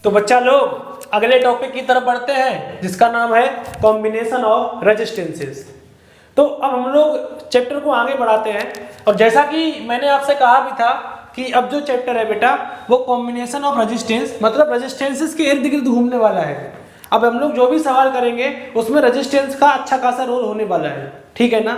तो बच्चा लोग अगले टॉपिक की तरफ बढ़ते हैं जिसका नाम है कॉम्बिनेशन ऑफ रेजिस्टेंसेस। तो अब हम लोग चैप्टर को आगे बढ़ाते हैं और जैसा कि मैंने आपसे कहा भी था कि अब जो चैप्टर है बेटा वो कॉम्बिनेशन ऑफ रेजिस्टेंस मतलब रेजिस्टेंसेस के इर्द गिर्द घूमने वाला है। अब हम लोग जो भी सवाल करेंगे उसमें रेजिस्टेंस का अच्छा खासा रोल होने वाला है, ठीक है ना।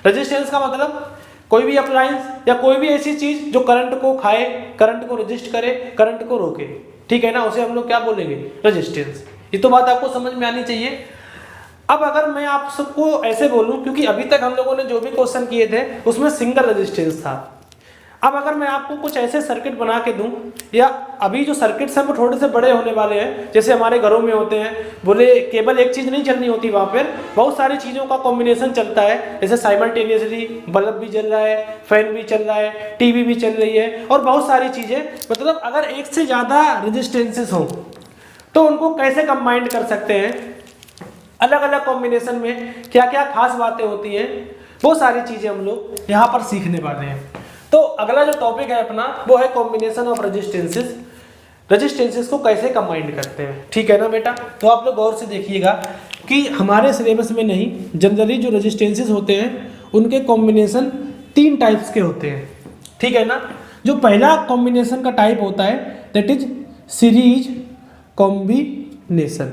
रेजिस्टेंस का मतलब कोई भी अप्लायंस या कोई भी ऐसी चीज जो करंट को खाए, करंट को रेजिस्ट करे, करंट को रोके, ठीक है ना, उसे हम लोग क्या बोलेंगे, रेजिस्टेंस। ये तो बात आपको समझ में आनी चाहिए। अब अगर मैं आप सबको ऐसे बोलूं, क्योंकि अभी तक हम लोगों ने जो भी क्वेश्चन किए थे उसमें सिंगल रेजिस्टेंस था। अब अगर मैं आपको कुछ ऐसे सर्किट बना के दूं, या अभी जो सर्किट्स हैं वो थोड़े से बड़े होने वाले हैं, जैसे हमारे घरों में होते हैं, बोले केवल एक चीज़ नहीं चलनी होती, वहाँ पर बहुत सारी चीज़ों का कॉम्बिनेशन चलता है। जैसे साइमल्टेनियसली बल्ब भी चल रहा है, फैन भी चल रहा है, टीवी भी चल रही है और बहुत सारी चीज़ें। मतलब अगर एक से ज़्यादा रेजिस्टेंसेस हों तो उनको कैसे कंबाइंड कर सकते हैं, अलग अलग कॉम्बिनेशन में क्या क्या खास बातें होती हैं, वो सारी चीज़ें हम लोग यहाँ पर सीखने वाले हैं। तो अगला जो टॉपिक है अपना वो है कॉम्बिनेशन ऑफ रेजिस्टेंसेस। रेजिस्टेंसेस को कैसे कंबाइंड करते हैं, ठीक है ना बेटा। तो आप लोग गौर से देखिएगा कि हमारे सिलेबस में नहीं, जनरली जो रेजिस्टेंसेस होते हैं उनके कॉम्बिनेशन 3 टाइप्स के होते हैं, ठीक है ना। जो पहला कॉम्बिनेशन का टाइप होता है दैट इज सीरीज कॉम्बिनेशन,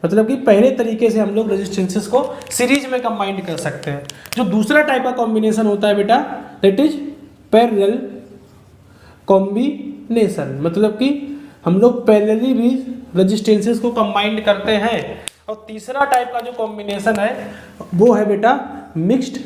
मतलब कि पहले तरीके से हम लोग रेजिस्टेंसेस को सीरीज में कंबाइंड कर सकते हैं। जो दूसरा टाइप का कॉम्बिनेशन होता है बेटा दैट इज पैरेलल कॉम्बिनेशन, मतलब कि हम लोग पैरेलली भी रेजिस्टेंसेस को कंबाइंड करते हैं। और तीसरा टाइप का जो कॉम्बिनेशन है वो है बेटा मिक्स्ड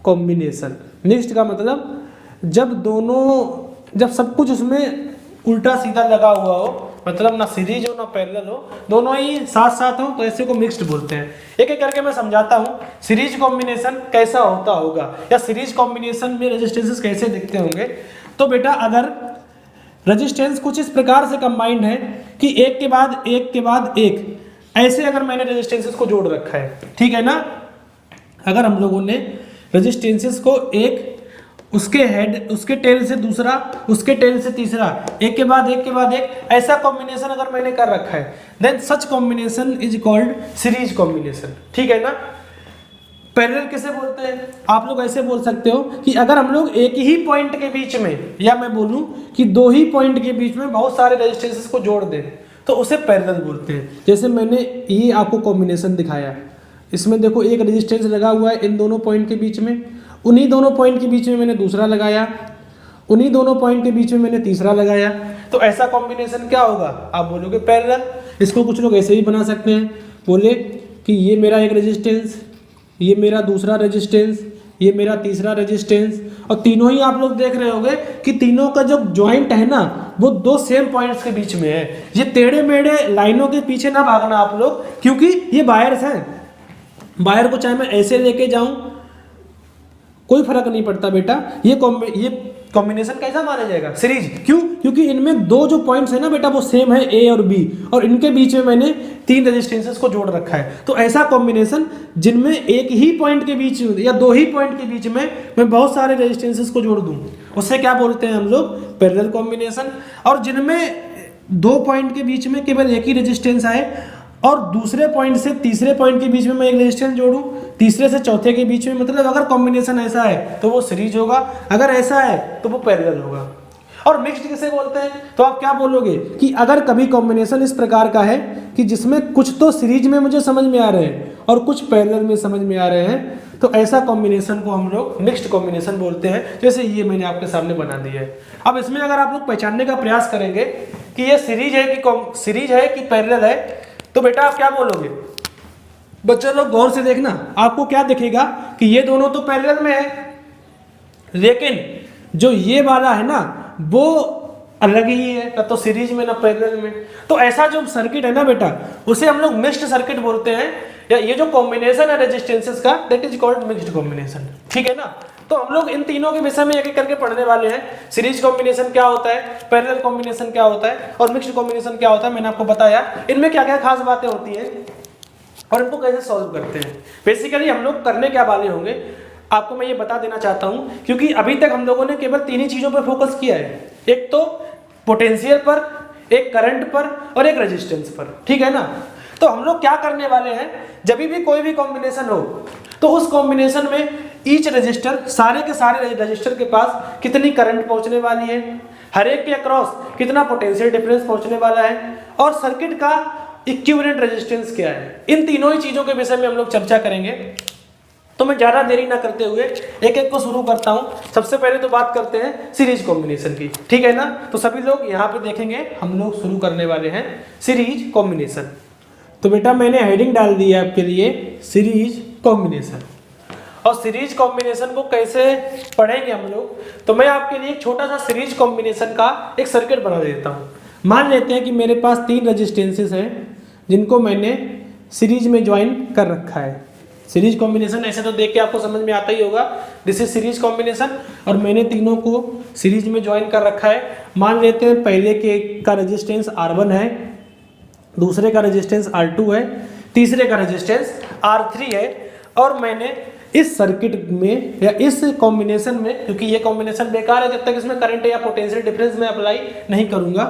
कॉम्बिनेशन। मिक्स्ड का मतलब जब सब कुछ उसमें उल्टा सीधा लगा हुआ हो, मतलब ना सीरीज हो ना पैरेलल हो, दोनों ही साथ साथ हो, तो ऐसे को मिक्स्ड बोलते हैं। एक एक करके मैं समझाता हूँ सीरीज कॉम्बिनेशन कैसा होता होगा या सीरीज कॉम्बिनेशन में रेजिस्टेंसेस कैसे दिखते होंगे। तो बेटा अगर रेजिस्टेंस कुछ इस प्रकार से कंबाइंड है कि एक के बाद एक के बाद एक, ऐसे अगर मैंने रेजिस्टेंसेस को जोड़ रखा है, ठीक है ना। अगर हम लोगों ने रेजिस्टेंसेस को एक, उसके हेड, उसके टेल से दूसरा, उसके टेल से तीसरा, एक के बाद एक, ऐसा कॉम्बिनेशन अगर मैंने कर रखा है then such combination is called series combination, ठीक है ना। पैरेलल किसे बोलते हैं, आप लोग ऐसे बोल सकते हो कि अगर हम लोग एक ही पॉइंट के बीच में, या मैं बोलूं कि 2 ही पॉइंट के बीच में बहुत सारे रेजिस्टेंसेस को जोड़ दें तो उसे पैरेलल बोलते हैं। जैसे मैंने ये आपको कॉम्बिनेशन दिखाया, इसमें देखो एक रेजिस्टेंस लगा हुआ है इन दोनों पॉइंट के बीच में, उन्हीं दोनों पॉइंट के बीच में मैंने दूसरा लगाया, उन्हीं दोनों पॉइंट के बीच में मैंने तीसरा लगाया, तो ऐसा कॉम्बिनेशन क्या होगा, आप बोलोगे पैरेलल। इसको कुछ लोग ऐसे ही बना सकते हैं, बोले कि ये मेरा एक रेजिस्टेंस, ये मेरा दूसरा रेजिस्टेंस, ये मेरा तीसरा रेजिस्टेंस, और तीनों ही आप लोग देख रहे होंगे कि तीनों का जो ज्वाइंट है ना वो 2 सेम पॉइंट्स के बीच में है। ये टेढ़े मेढ़े लाइनों के पीछे ना भागना आप लोग, क्योंकि ये वायर्स हैं। वायर को चाहे मैं ऐसे लेके जाऊं कोई फर्क नहीं पड़ता बेटा, ये कॉम्बिनेशन कैसा माना जाएगा, सीरीज। क्यों, क्योंकि इनमें 2 जो पॉइंट्स है ना बेटा वो सेम है, ए और बी, और इनके बीच में मैंने 3 रेजिस्टेंसेस को जोड़ रखा है। तो ऐसा कॉम्बिनेशन जिनमें एक ही पॉइंट के बीच या 2 ही पॉइंट के बीच में मैं बहुत सारे रेजिस्टेंसेस को जोड़ दूं, उससे क्या बोलते हैं हम लोग, पैरेलल कॉम्बिनेशन। और जिनमें 2 पॉइंट के बीच में केवल एक ही रेजिस्टेंस आए और दूसरे पॉइंट से तीसरे पॉइंट के बीच में मैं एक रेजिस्टेंस जोड़ूं, तीसरे से चौथे के बीच में, मतलब अगर कॉम्बिनेशन ऐसा है तो वो सीरीज होगा, अगर ऐसा है तो वो पैरेलल होगा। और मिक्स्ड किसे बोलते हैं, तो आप क्या बोलोगे कि अगर कभी कॉम्बिनेशन इस प्रकार का है कि जिसमें कुछ तो सीरीज में मुझे समझ में आ रहे हैं और कुछ पैरेलल में समझ में आ रहे हैं, तो ऐसा कॉम्बिनेशन को हम लोग मिक्स्ड कॉम्बिनेशन बोलते हैं। जैसे ये मैंने आपके सामने बना दिया है। अब इसमें अगर आप लोग पहचानने का प्रयास करेंगे कि ये सीरीज है कि पैरेलल है, तो बेटा आप क्या बोलोगे, बच्चों लोग गौर से देखना, आपको क्या दिखेगा कि ये दोनों तो पैरेलल में है, लेकिन जो ये वाला है ना वो अलग ही है, ना तो सीरीज में ना पैरेलल में। तो ऐसा जो सर्किट है ना बेटा उसे हम लोग मिक्स्ड सर्किट बोलते हैं, या ये जो कॉम्बिनेशन है रेजिस्टेंसेस का that is called mixed combination, ठीक है ना। तो हम लोग इन तीनों के विषय में एक एक करके पढ़ने वाले हैं। सीरीज कॉम्बिनेशन क्या होता है, पैरेलल कॉम्बिनेशन क्या होता है और मिक्स्ड कॉम्बिनेशन क्या होता है, मैंने आपको बताया इनमें क्या क्या खास बातें होती हैं और इनको कैसे सॉल्व करते हैं। बेसिकली हम लोग करने क्या वाले होंगे आपको मैं ये बता देना चाहता हूं, क्योंकि अभी तक हम लोगों ने केवल 3 ही चीजों पर फोकस किया है। एक तो पोटेंशियल पर, एक करंट पर और एक रेजिस्टेंस पर, ठीक है ना। तो हम लोग क्या करने वाले हैं, जब भी कोई भी कॉम्बिनेशन हो तो उस कॉम्बिनेशन में ईच रजिस्टर, सारे के सारे रजिस्टर के पास कितनी करंट पहुंचने वाली है, हर एक के अक्रॉस कितना पोटेंशियल डिफरेंस पहुंचने वाला है, और सर्किट का इक्विवेलेंट रेजिस्टेंस क्या है। इन तीनों ही चीजों के विषय में हम लोग चर्चा करेंगे। तो मैं ज्यादा देरी ना करते हुए एक एक को शुरू करता हूं। सबसे पहले तो बात करते हैं सीरीज कॉम्बिनेशन की, ठीक है ना। तो सभी लोग यहाँ पे देखेंगे, हम लोग शुरू करने वाले हैं सीरीज कॉम्बिनेशन। तो बेटा मैंने हेडिंग डाल दी है आपके लिए सीरीज कॉम्बिनेशन। और सीरीज कॉम्बिनेशन को कैसे पढ़ेंगे हम लोग, तो मैं आपके लिए एक छोटा सा सीरीज कॉम्बिनेशन का एक सर्किट बना देता हूँ। मान लेते हैं कि मेरे पास 3 रेजिस्टेंसेस हैं जिनको मैंने सीरीज में ज्वाइन कर रखा है। सीरीज कॉम्बिनेशन ऐसे तो देख के आपको समझ में आता ही होगा, दिस इज सीरीज कॉम्बिनेशन। और मैंने तीनों को सीरीज में ज्वाइन कर रखा है। मान लेते हैं पहले के का रेजिस्टेंस R1 है, दूसरे का रेजिस्टेंस R2 है, तीसरे का रेजिस्टेंस R3 है। और मैंने इस सर्किट में या इस कॉम्बिनेशन में, क्योंकि ये कॉम्बिनेशन बेकार है जब तक इसमें करंट या पोटेंशियल डिफरेंस में अप्लाई नहीं करूंगा,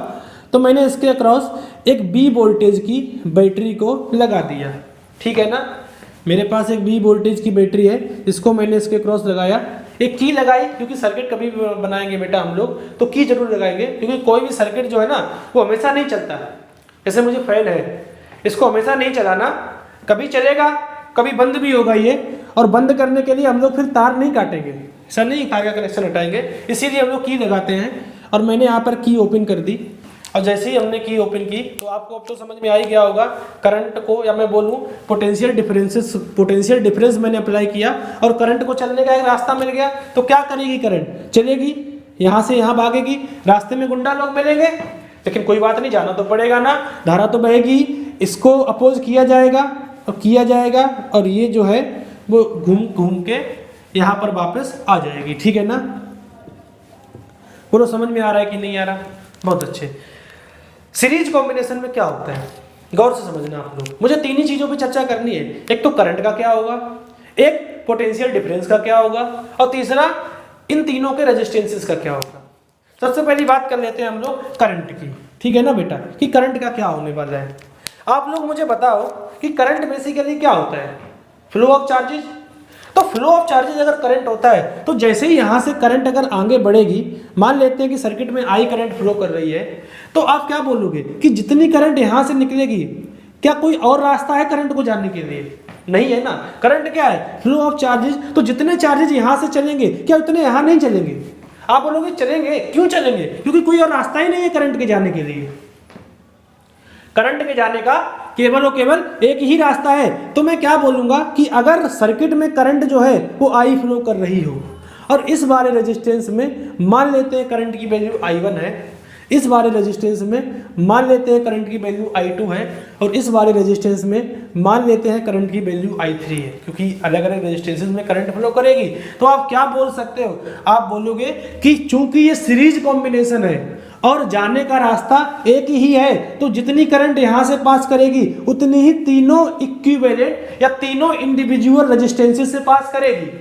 तो मैंने इसके अक्रॉस एक B वोल्टेज की बैटरी को लगा दिया, ठीक है ना। मेरे पास एक B वोल्टेज की बैटरी है, इसको मैंने इसके क्रॉस लगाया। एक की लगाई, क्योंकि सर्किट कभी भी बनाएंगे बेटा हम लोग तो की जरूर लगाएंगे, क्योंकि कोई भी सर्किट जो है ना वो हमेशा नहीं चलता। जैसे मुझे फैन है, इसको हमेशा नहीं चलाना, कभी चलेगा कभी बंद भी होगा ये। और बंद करने के लिए हम लोग फिर तार नहीं काटेंगे, ऐसा नहीं तार का कनेक्शन हटाएंगे, इसीलिए हम लोग की लगाते हैं। और मैंने यहाँ पर की ओपन कर दी, और जैसे ही हमने की ओपन की तो आपको अब तो समझ में आ ही गया होगा, करंट को या मैं बोलूँ पोटेंशियल डिफरेंस मैंने अप्लाई किया और करंट को चलने का एक रास्ता मिल गया। तो क्या करेगी, करंट चलेगी, यहाँ से यहाँ भागेगी, रास्ते में गुंडा लोग मिलेंगे, लेकिन कोई बात नहीं, जाना तो पड़ेगा ना, धारा तो बहेगी, इसको अपोज किया जाएगा और ये जो है वो घूम घूम के यहाँ पर वापस आ जाएगी, ठीक है ना। बोलो समझ में आ रहा है कि नहीं आ रहा, बहुत अच्छे। सीरीज कॉम्बिनेशन में क्या होता है, गौर से समझना आप लोग। मुझे तीन ही चीजों पे चर्चा करनी है, एक तो करंट का क्या होगा, एक पोटेंशियल डिफरेंस का क्या होगा, और तीसरा इन तीनों के रेजिस्टेंसेस का क्या होगा। सबसे पहली बात कर लेते हैं हम लोग करंट की, ठीक है ना बेटा, कि करंट का क्या होने वाला है। आप लोग मुझे बताओ कि करंट बेसिकली क्या होता है, फ्लो ऑफ चार्जेस। तो फ्लो ऑफ चार्जेस अगर करंट होता है तो जैसे ही यहाँ से करंट अगर आगे बढ़ेगी, मान लेते हैं कि सर्किट में आई करंट फ्लो कर रही है, तो आप क्या बोलोगे कि जितनी करंट यहाँ से निकलेगी, क्या कोई और रास्ता है करंट को जाने के लिए? नहीं है ना। करंट क्या है, फ्लो ऑफ चार्जेस। तो जितने चार्जेस यहाँ से चलेंगे क्या उतने यहाँ नहीं चलेंगे? आप बोलोगे चलेंगे, क्यों चलेंगे? क्योंकि कोई और रास्ता ही नहीं है करंट के जाने के लिए। करंट के जाने का केवल और केवल एक ही रास्ता है। तो मैं क्या बोलूंगा कि अगर सर्किट में करंट जो है वो आई फ्लो कर रही हो, और इस वाले रेजिस्टेंस में मान लेते हैं करंट की वैल्यू I1 है, इस वाले रेजिस्टेंस में मान लेते हैं करंट की वैल्यू I2 है, और इस वाले रेजिस्टेंस में मान लेते हैं करंट की वैल्यू I3 है, क्योंकि अलग अलग रेजिस्टेंसेस में करंट फ्लो करेगी। तो आप क्या बोल सकते हो, आप बोलोगे कि चूंकि ये सीरीज कॉम्बिनेशन है और जाने का रास्ता एक ही है, तो जितनी करंट यहां से पास करेगी उतनी ही तीनों इक्विवेलेंट या तीनों इंडिविजुअल रेजिस्टेंसेस से पास करेगी।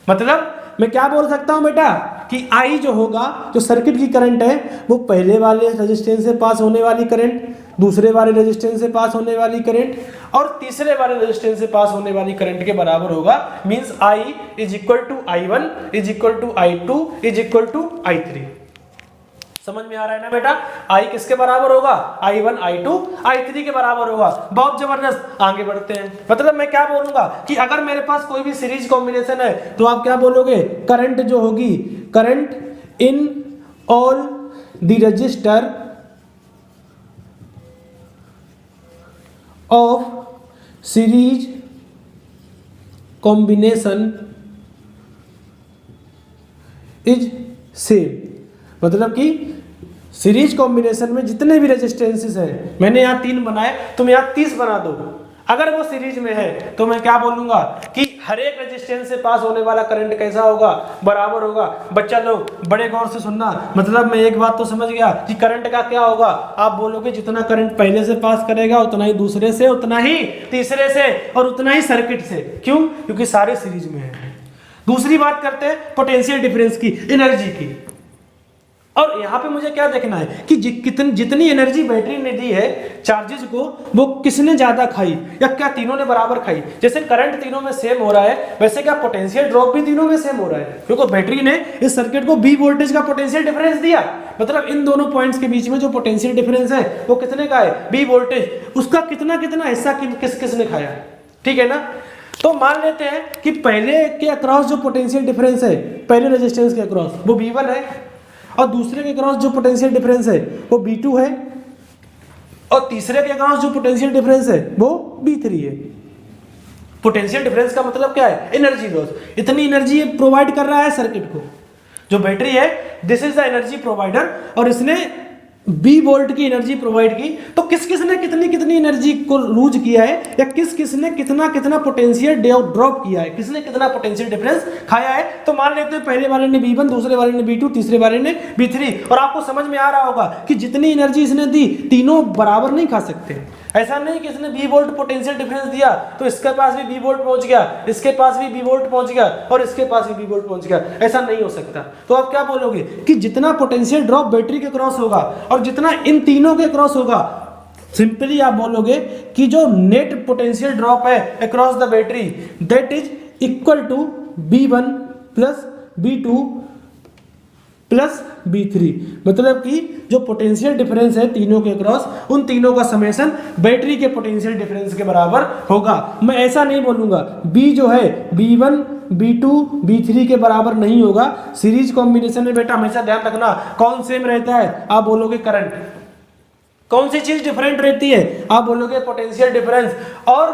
मतलब मैं क्या बोल सकता हूं बेटा कि I जो होगा, जो सर्किट की करंट है, वो पहले वाले रेजिस्टेंस से पास होने वाली करंट, दूसरे वाले रेजिस्टेंस से पास होने वाली करंट और तीसरे वाले रेजिस्टेंस से पास होने वाली करंट के बराबर होगा। Means I is equal to I1 is equal to I2 is equal to I3। समझ में आ रहा है ना बेटा? I किसके बराबर होगा? I1 I2 I3 के बराबर होगा। बहुत जबरदस्त, आगे बढ़ते हैं। मतलब मैं क्या बोलूंगा कि अगर मेरे पास कोई भी सीरीज कॉम्बिनेशन है तो आप क्या बोलोगे, करंट जो होगी, current in all the register of series combination is same. मतलब कि सीरीज कॉम्बिनेशन में जितने भी रेजिस्टेंसेस हैं, मैंने यहाँ 3 बनाए, तुम यहाँ 30 बना दो। अगर वो सीरीज में है तो मैं क्या बोलूंगा कि हर एक रेजिस्टेंस से पास होने वाला करंट कैसा होगा, बराबर होगा। बच्चा लोग बड़े गौर से सुनना, मतलब मैं एक बात तो समझ गया कि करंट का क्या होगा। आप बोलोगे जितना करंट पहले से पास करेगा उतना ही दूसरे से, उतना ही तीसरे से और उतना ही सर्किट से। क्यों? क्योंकि सारे सीरीज में है। दूसरी बात करते हैं पोटेंशियल डिफरेंस की, एनर्जी की। और यहाँ पे मुझे क्या देखना है कि जितनी एनर्जी बैटरी ने दी है चार्जेस को, वो किसने ज्यादा खाई या क्या तीनों ने बराबर खाई। जैसे करंट तीनों में सेम हो रहा है, वैसे क्या पोटेंशियल ड्रॉप भी तीनों में सेम हो रहा है, क्योंकि बैटरी ने इस सर्किट को बी वोल्टेज का पोटेंशियल डिफरेंस दिया। मतलब इन दोनों पॉइंट्स के बीच में जो पोटेंशियल डिफरेंस है वो कितने का है, बी वोल्टेज, उसका कितना कितना हिस्सा किसने खाया। ठीक है ना। तो मान लेते हैं कि पहले के अक्रॉस जो पोटेंशियल डिफरेंस है, पहले रेजिस्टेंस के अक्रॉस वो V1 है, और दूसरे के अक्रॉस जो पोटेंशियल डिफरेंस है वो V2 है, और तीसरे के अक्रॉस जो पोटेंशियल डिफरेंस है वो V3 है। पोटेंशियल डिफरेंस का मतलब क्या है, एनर्जी लॉस। इतनी एनर्जी प्रोवाइड कर रहा है सर्किट को, जो बैटरी है this is the energy provider, और इसने बी वोल्ट की एनर्जी प्रोवाइड की। तो किस किस ने कितनी कितनी एनर्जी को लूज किया है, या किस किस ने कितना कितना पोटेंशियल ड्रॉप किया है, किसने कितना पोटेंशियल डिफरेंस खाया है। तो मान लेते हैं पहले वाले ने V1, दूसरे वाले ने V2, तीसरे वाले ने V3। और आपको समझ में आ रहा होगा कि जितनी एनर्जी इसने दी तीनों बराबर नहीं खा सकते। ऐसा नहीं कि इसने V वोल्ट पोटेंशियल डिफरेंस दिया तो इसके पास भी V वोल्ट पहुंच गया, इसके पास भी V वोल्ट पहुंच गया, और इसके पास भी V वोल्ट पहुंच गया। ऐसा नहीं हो सकता। तो आप क्या बोलोगे कि जितना पोटेंशियल ड्रॉप बैटरी के क्रॉस होगा और जितना इन तीनों के क्रॉस होगा, सिंपली आप बोलोगे कि जो नेट पोटेंशियल ड्रॉप है across the battery that is equal to B1 plus B2 plus B3। मतलब कि जो पोटेंशियल डिफरेंस है तीनों के क्रॉस, उन तीनों का समेशन बैटरी के पोटेंशियल डिफरेंस के बराबर होगा। मैं ऐसा नहीं बोलूंगा B जो है B1 B2 B3 के बराबर नहीं होगा। सीरीज कॉम्बिनेशन में बेटा हमेशा ध्यान रखना कौन सेम रहता है, आप बोलोगे करंट। कौन सी चीज डिफरेंट रहती है, आप बोलोगे पोटेंशियल डिफरेंस। और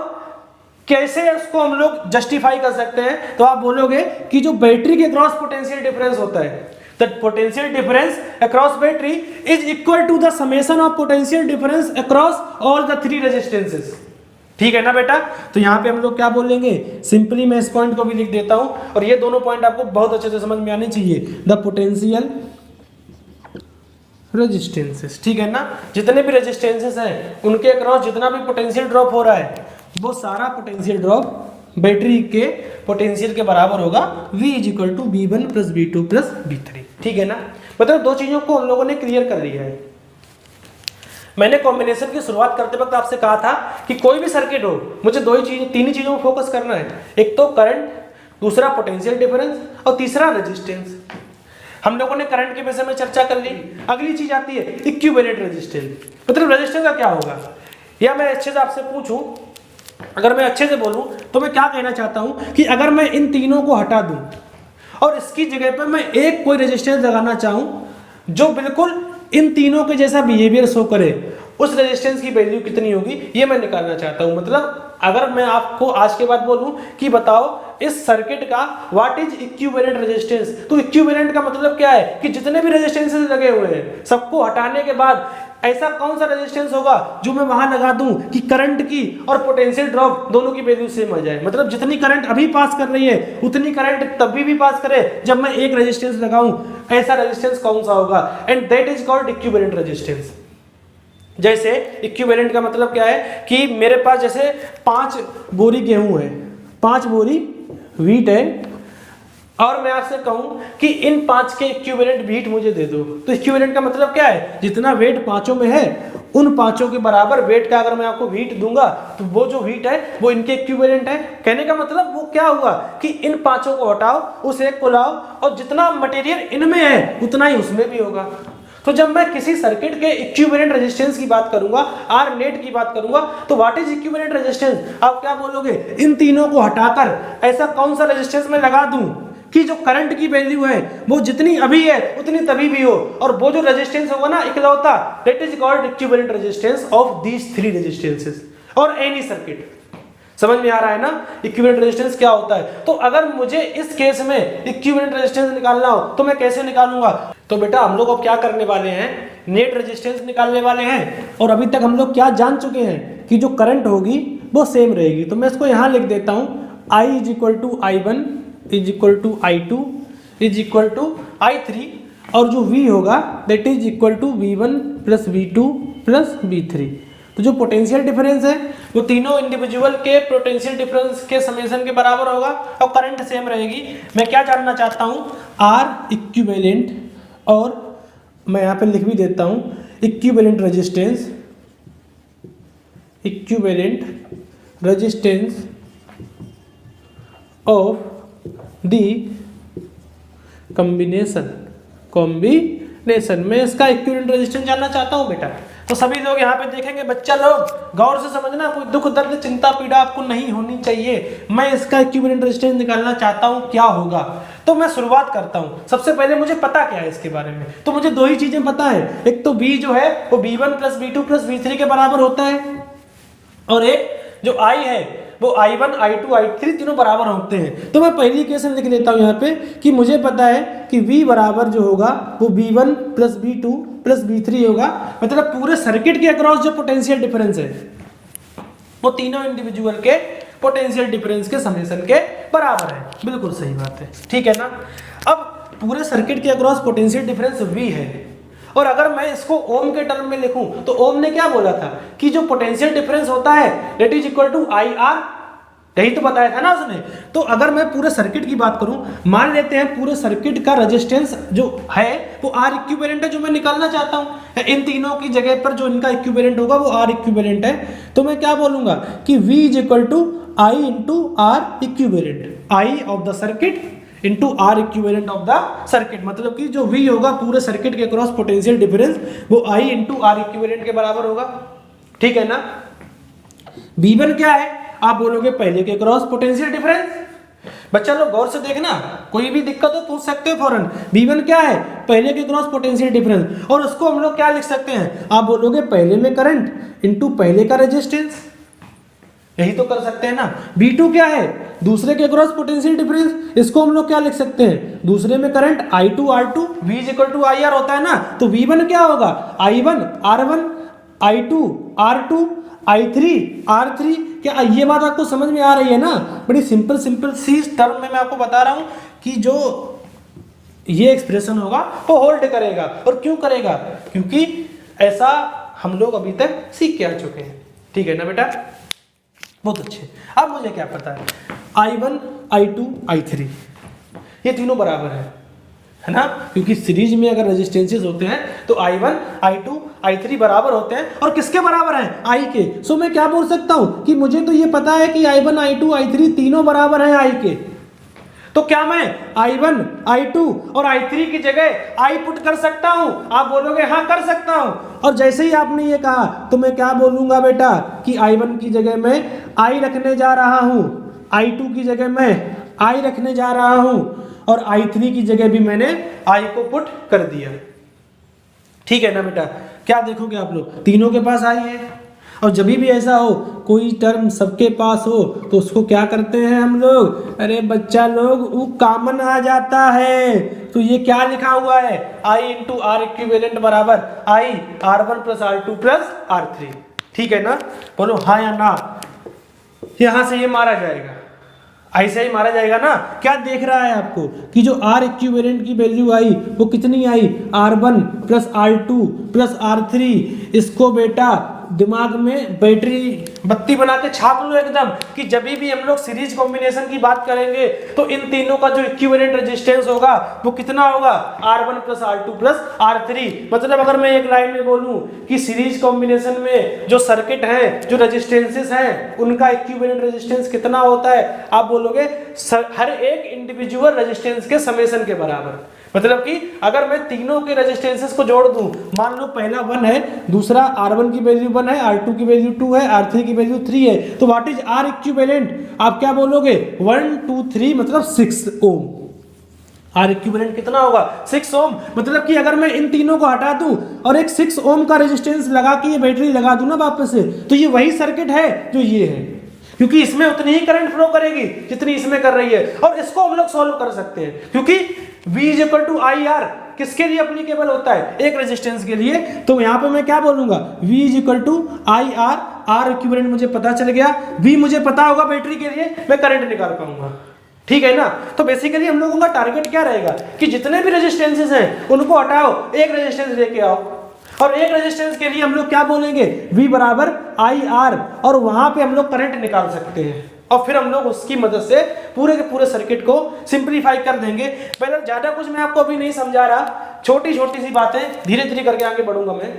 कैसे उसको हम लोग जस्टिफाई कर सकते हैं, तो आप बोलोगे कि जो बैटरी के क्रॉस पोटेंशियल डिफरेंस होता है, that potential difference across battery is equal to the summation of potential difference across all the three resistances। ठीक है ना बेटा। तो यहाँ पे हम लोग क्या बोलेंगे, सिंपली मैं इस पॉइंट को भी लिख देता हूं, और ये दोनों पॉइंट आपको बहुत अच्छे से समझ में आने चाहिए। द पोटेंशियल रेजिस्टेंसेस, ठीक है ना, जितने भी रेजिस्टेंसेस हैं उनके अक्रॉस जितना भी पोटेंशियल ड्रॉप हो रहा है वो सारा पोटेंशियल ड्रॉप बैटरी के पोटेंशियल के बराबर होगा। V is equal to B1 plus B2 plus B3। ठीक है ना। मतलब दो चीजों को हम लोगों ने क्लियर कर लिया है। मैंने कॉम्बिनेशन की शुरुआत करते वक्त आपसे कहा था कि कोई भी सर्किट हो, मुझे तीन ही चीजों पर फोकस करना है। एक तो करंट, दूसरा पोटेंशियल डिफरेंस, और तीसरा रेजिस्टेंस। हम लोगों ने करंट के विषय में चर्चा कर ली। अगली चीज आती है इक्विवेलेंट रेजिस्टेंस। मतलब रेजिस्टेंस का क्या होगा, या मैं अच्छे से आपसे पूछूं, अगर मैं अच्छे से बोलूं तो मैं क्या कहना चाहता हूं कि अगर मैं इन तीनों को हटा दूं और इसकी जगह पर मैं एक कोई रेजिस्टेंस लगाना चाहूं जो बिल्कुल इन तीनों के जैसा बिहेवियर शो करे, उस रेजिस्टेंस की वैल्यू कितनी होगी ये मैं निकालना चाहता हूं। मतलब अगर मैं आपको आज के बाद बोलूं कि बताओ इस सर्किट का व्हाट इज इक्विवेलेंट रेजिस्टेंस, तो इक्विवेलेंट का मतलब क्या है कि जितने भी रेजिस्टेंसेस लगे हुए हैं सबको हटाने के बाद ऐसा कौन सा रेजिस्टेंस होगा जो मैं वहां लगा दूं कि करंट की और पोटेंशियल ड्रॉप दोनों की वैल्यू सेम आ जाए। मतलब जितनी करंट अभी पास कर रही है उतनी करंट तभी भी पास करे जब मैं एक रेजिस्टेंस लगाऊं। ऐसा रेजिस्टेंस कौन सा होगा, and that is called equivalent resistance. जैसे इक्विवेलेंट का मतलब क्या है कि मेरे पास जैसे 5 बोरी गेहूं है, 5 बोरी व्हीट है, और मैं आपसे कहूं कि इन 5 के इक्विवेलेंट व्हीट मुझे दे दो, तो इक्विवेलेंट का मतलब क्या है, जितना वेट पांचों में है उन पांचों के बराबर वेट का अगर मैं आपको व्हीट दूंगा तो वो जो व्हीट है वो इनके इक्विवेलेंट है। कहने का मतलब वो क्या हुआ कि इन पांचों को हटाओ, उस एक को लाओ, और जितना मटेरियल इनमें है उतना ही उसमें भी होगा। तो जब मैं किसी सर्किट के इक्विवेलेंट रेजिस्टेंस की बात करूंगा, आर नेट की बात करूंगा, तो व्हाट इज इक्विवेलेंट रेजिस्टेंस, आप क्या बोलोगे, इन तीनों को हटाकर ऐसा कौन सा रेजिस्टेंस मैं लगा दूं कि जो करंट की वैल्यू है वो जितनी अभी है उतनी तभी भी हो, और वो जो रेजिस्टेंस होगा ना इकलौता, that is called equivalent resistance of these 3 resistances और एनी सर्किट। समझ में आ रहा है ना इक्विवेलेंट रेजिस्टेंस क्या होता है। तो अगर मुझे इस केस में इक्विवेलेंट रेजिस्टेंस निकालना हो तो मैं कैसे निकालूंगा, तो बेटा हम लोग अब क्या करने वाले हैं, नेट रेजिस्टेंस निकालने वाले हैं। और अभी तक हम लोग क्या जान चुके हैं कि जो करंट होगी वो सेम रहेगी। तो मैं इसको यहां लिख देता हूं, I is equal to I1 is equal to I2 is equal to I3, और जो V होगा that is equal to V1 plus V2 plus V3। तो जो पोटेंशियल डिफरेंस है वो तीनों इंडिविजुअल के पोटेंशियल डिफरेंस के समेशन के बराबर होगा और करंट सेम रहेगी। मैं क्या जानना चाहता हूँ, R इक्विवेलेंट और मैं यहाँ पे लिख भी देता हूँ, equivalent resistance of the combination. मैं इसका इक्विवेलेंट रेजिस्टेंस जानना चाहता हूँ बेटा। तो सभी लोग यहाँ पे देखेंगे, बच्चा लोग गौर से समझना, कोई दुख दर्द चिंता पीड़ा आपको नहीं होनी चाहिए। मैं इसका इक्विवेलेंट रेजिस्टेंस निकालना चाहता हूँ, क्या होगा। तो मैं शुरुआत करता हूँ। सबसे पहले मुझे पता क्या है इसके बारे में, तो मुझे दो ही चीजें पता है। एक तो B जो है वो B1 + B2 + B3 के बराबर होता है, और एक जो I है वो I1 I2 I3 तीनों बराबर होते हैं। तो मैं पहली इक्वेशन लिख देता हूँ यहाँ पे कि मुझे पता है कि V बराबर जो होगा वो B1 + B2 + B3 होगा। मतलब पूरे सर्किट के अक्रॉस जो पोटेंशियल डिफरेंस है वो तीनों इंडिविजुअल के पोटेंशियल डिफरेंस के समेशन के बराबर है। बिल्कुल सही बात है, ठीक है ना। अब पूरे सर्किट के अक्रॉस पोटेंशियल डिफरेंस V है, और अगर मैं इसको ओम के टर्म में लिखूं तो ओम ने क्या बोला था कि जो पोटेंशियल डिफरेंस होता है that is equal to IR, यही तो बताया था ना उसने। तो अगर मैं पूरे सर्किट की बात करूं, मान लेते हैं पूरे सर्किट का रेजिस्टेंस जो है वो R इक्विवेलेंट है, जो मैं निकालना चाहता हूं। इन तीनों की जगह पर जो इनका इक्विवेलेंट होगा वो R इक्विवेलेंट है। तो मैं क्या बोलूंगा कि V = I × R equivalent, I of the circuit into R equivalent of the circuit. मतलब कि जो V होगा पूरे सर्किट के क्रॉस पोटेंशियल डिफरेंस वो I × R इक्विवेलेंट के बराबर होगा, ठीक है ना। V1 क्या है, आप बोलोगे पहले के क्रॉस पोटेंशियल डिफरेंस। बच्चा लोग गौर से देखना, कोई भी दिक्कत हो पूछ सकते हो फौरन। V1 क्या है, पहले के क्रॉस पोटेंशियल डिफरेंस, और उसको हम लोग क्या लिख सकते हैं, आप बोलोगे पहले में करंट इंटू पहले का रेजिस्टेंस, यही तो कर सकते हैं ना। V2 क्या है, दूसरे के क्रॉस पोटेंशियल डिफरेंस, इसको हम लोग क्या लिख सकते हैं, दूसरे में current I2 R2, V = IR होता है ना। तो V1 क्या होगा, I1 R1 I2 R2 I3 R3। क्या ये बात आपको समझ में आ रही है ना। बड़ी सिंपल सी टर्म में मैं आपको बता रहा हूं कि जो ये एक्सप्रेशन होगा वो होल्ड करेगा। और क्यों करेगा, क्योंकि ऐसा हम लोग अभी तक सीख के आ चुके हैं, ठीक है ना बेटा। बहुत अच्छे। अब मुझे क्या पता है, I1 I2 I3 ये तीनों बराबर है ना, क्योंकि सीरीज में अगर रेजिस्टेंसेस होते हैं तो I1 I2 I3 बराबर होते हैं। और किसके बराबर हैं, I के। सो मैं क्या बोल सकता हूं कि मुझे तो ये पता है कि I1 I2 I3 तीनों बराबर हैं I के। तो क्या मैं I1 I2 और I3 की जगह I पुट कर सकता हूं, आप बोलोगे हाँ कर सकता हूं। और जैसे ही आपने ये कहा तो मैं क्या बोलूंगा बेटा कि I1 की जगह मैं I रखने जा रहा हूं, I2 की जगह मैं I रखने जा रहा हूं, और I3 की जगह भी मैंने I को पुट कर दिया, ठीक है ना बेटा। क्या देखोगे आप लोग, तीनों के पास I है। और जब भी ऐसा हो कोई टर्म सबके पास हो तो उसको क्या करते हैं हम लोग, अरे बच्चा लोग वो कॉमन आ जाता है। तो ये क्या लिखा हुआ है, I × R इक्विवेलेंट बराबर I R1 + R2 + R3, ठीक है ना। बोलो हाँ या ना। यहां से ये मारा जाएगा, ऐसे ही मारा जाएगा ना। क्या देख रहा है आपको कि जो R इक्विवेलेंट की वैल्यू आई वो कितनी आई, R1 + R2 + R3। इसको बेटा दिमाग में बैटरी बत्ती बना के छाप लो एकदम, कि जब भी हम लोग सीरीज कॉम्बिनेशन की बात करेंगे तो इन तीनों का जो इक्विवेलेंट रेजिस्टेंस होगा वो कितना होगा, R1 + R2 + R3। मतलब अगर मैं एक लाइन में बोलूं कि सीरीज कॉम्बिनेशन में जो सर्किट है, जो रेजिस्टेंसेस हैं, उनका इक्विवेलेंट रेजिस्टेंस कितना होता है, आप बोलोगे हर एक इंडिविजुअल रेजिस्टेंस के समेशन के बराबर। मतलब कि अगर मैं तीनों के रेजिस्टेंसेस को जोड़ दूं, मान लो पहला 1 है, दूसरा R1 की वैल्यू 1 है, R2 की वैल्यू 2 है, R3 की वैल्यू 3 है, तो व्हाट इज R इक्विवेलेंट, आप क्या बोलोगे 1 2 3 मतलब 6 ओम। R इक्विवेलेंट कितना होगा, 6 ओम। मतलब कि अगर मैं इन तीनों को हटा दूं और एक 6 ओम का रेजिस्टेंस लगा के ये बैटरी लगा दूं ना वापस से, तो ये वही सर्किट है जो ये है, क्योंकि इसमें उतनी ही करंट फ्लो करेगी जितनी इसमें कर रही है। और इसको हम लोग सॉल्व कर सकते हैं, क्योंकि V = IR किसके लिए एप्लीकेबल होता है, एक रेजिस्टेंस के लिए। तो यहाँ पे मैं क्या बोलूंगा, V = IR, R इक्विवेलेंट मुझे पता चल गया, V मुझे पता होगा बैटरी के लिए, मैं करंट निकाल पाऊंगा, ठीक है ना। तो बेसिकली हम लोगों का टारगेट क्या रहेगा कि जितने भी रेजिस्टेंसेस हैं उनको हटाओ, एक रेजिस्टेंस लेके आओ, और एक रेजिस्टेंस के लिए हम लोग क्या बोलेंगे, V = IR, और वहां पे हम लोग करंट निकाल सकते हैं। और फिर हम लोग उसकी मदद से पूरे के पूरे सर्किट को सिंपलीफाई कर देंगे। पहले ज्यादा कुछ मैं आपको अभी नहीं समझा रहा, छोटी छोटी सी बातें धीरे धीरे करके आगे बढ़ूंगा मैं।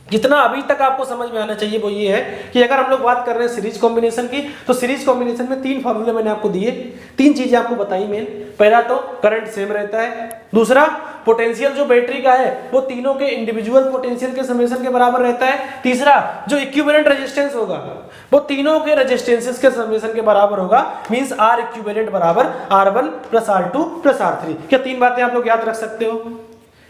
जितना अभी तक आपको समझ में आना चाहिए वो ये है कि अगर हम लोग बात कर रहे हैं सीरीज कॉम्बिनेशन की, तो सीरीज कॉम्बिनेशन में 3 फॉर्मूले मैंने आपको दिए, 3 चीजें आपको बताई मेन। पहला तो करंट सेम रहता है, दूसरा पोटेंशियल जो बैटरी का है वो तीनों के इंडिविजुअल पोटेंशियल के समेशन के बराबर रहता है, तीसरा जो इक्विवेलेंट रेजिस्टेंस होगा वो तीनों के रेजिस्टेंसेस के समेशन के बराबर होगा, मींस आर इक्विवेलेंट बराबर R1 plus R2 plus R3। क्या 3 बातें आप लोग याद रख सकते हो?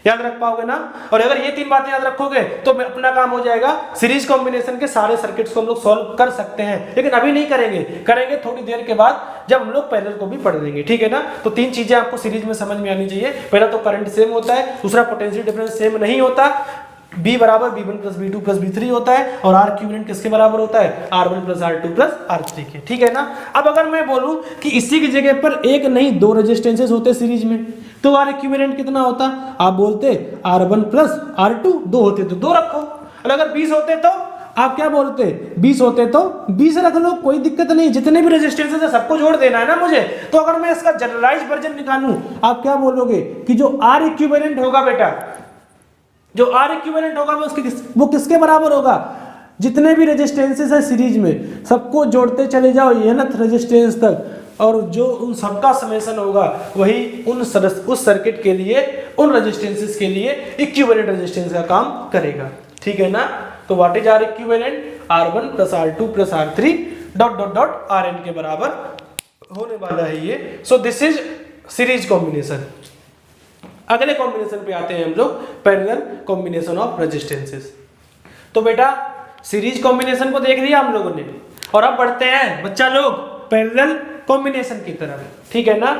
याद रख पाओगे ना? और अगर ये 3 बातें याद रखोगे तो अपना काम हो जाएगा, सीरीज कॉम्बिनेशन के सारे सर्किट्स को हम लोग सॉल्व कर सकते हैं। लेकिन अभी नहीं करेंगे थोड़ी देर के बाद जब हम लोग पैरेलल को भी पढ़ लेंगे, ठीक है ना? तो 3 चीजें आपको सीरीज में समझ में आनी चाहिए। पहला तो करंट सेम होता है, दूसरा पोटेंशियल डिफरेंस सेम नहीं होता, B बराबर B1 plus B2 plus B3 होता है, और R इक्विवेलेंट किसके बराबर होता है? R1 plus R2 plus R3 के, ठीक है ना? अब अगर मैं बोलूं कि इसी की जगह पर एक नहीं 2 रेजिस्टेंसेस होते सीरीज में, तो R इक्विवेलेंट कितना होता? आप बोलते R1 प्लस R2, 2 होते तो 2 रखो, और अगर 20 होते तो आप क्या बोलते? 20 होते तो 20 रख लो, कोई दिक्कत नहीं, जितने भी रेजिस्टेंसेस है सबको जोड़ देना है ना मुझे। तो अगर मैं इसका जनरलाइज्ड वर्जन निकालूं, आप क्या बोलोगे कि जो R इक्विवेलेंट होगा बेटा, जो R इक्विवेलेंट होगा वो किसके बराबर होगा? जितने भी रेजिस्टेंसेस है सीरीज में सबको जोड़ते चले जाओ nth रेजिस्टेंस तक, और जो उन सबका समेशन होगा वही उस सर्किट के लिए, उन रेजिस्टेंसेस के लिए इक्विवेलेंट रेजिस्टेंस का काम करेगा, ठीक है ना? तो what is R equivalent? R1 plus R2 plus R3 dot dot dot Rn के बराबर होने वाला है ये। So this is series combination. अगले कॉम्बिनेशन पे आते हैं हम लोग, पैरेलल कॉम्बिनेशन ऑफ रेजिस्टेंसेस। तो बेटा सीरीज कॉम्बिनेशन को देख लिया हम लोगों ने, और अब बढ़ते हैं बच्चा लोग पैरेलल कॉम्बिनेशन की तरफ, ठीक है ना?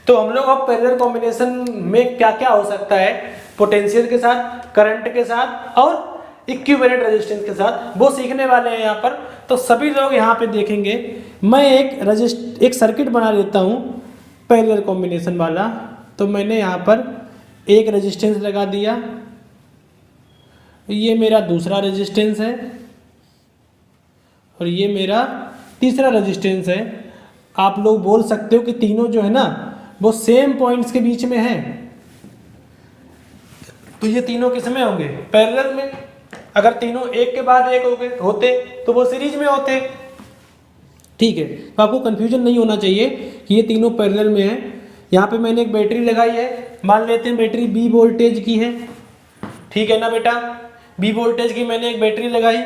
तो हम लोग अब पैरेलल कॉम्बिनेशन में क्या क्या हो सकता है, पोटेंशियल के साथ, करंट के साथ और इक्विवेलेंट रेजिस्टेंस के साथ, वो सीखने वाले हैं यहाँ पर। तो सभी लोग यहाँ पे देखेंगे, मैं एक सर्किट बना लेता हूँ पैरेलल कॉम्बिनेशन वाला। तो मैंने यहाँ पर एक रेजिस्टेंस लगा दिया, ये मेरा दूसरा रेजिस्टेंस है, और ये मेरा तीसरा रेजिस्टेंस है। आप लोग बोल सकते हो कि तीनों जो है ना वो सेम पॉइंट्स के बीच में है, तो ये तीनों किस में होंगे? पैरेलल में। अगर तीनों एक के बाद एक होते तो वो सीरीज में होते, ठीक है? तो आपको कंफ्यूजन नहीं होना चाहिए कि ये तीनों पैरेलल में है। यहाँ पे मैंने एक बैटरी लगाई है, मान लेते हैं बैटरी B वोल्टेज की है, ठीक है ना बेटा? B वोल्टेज की मैंने एक बैटरी लगाई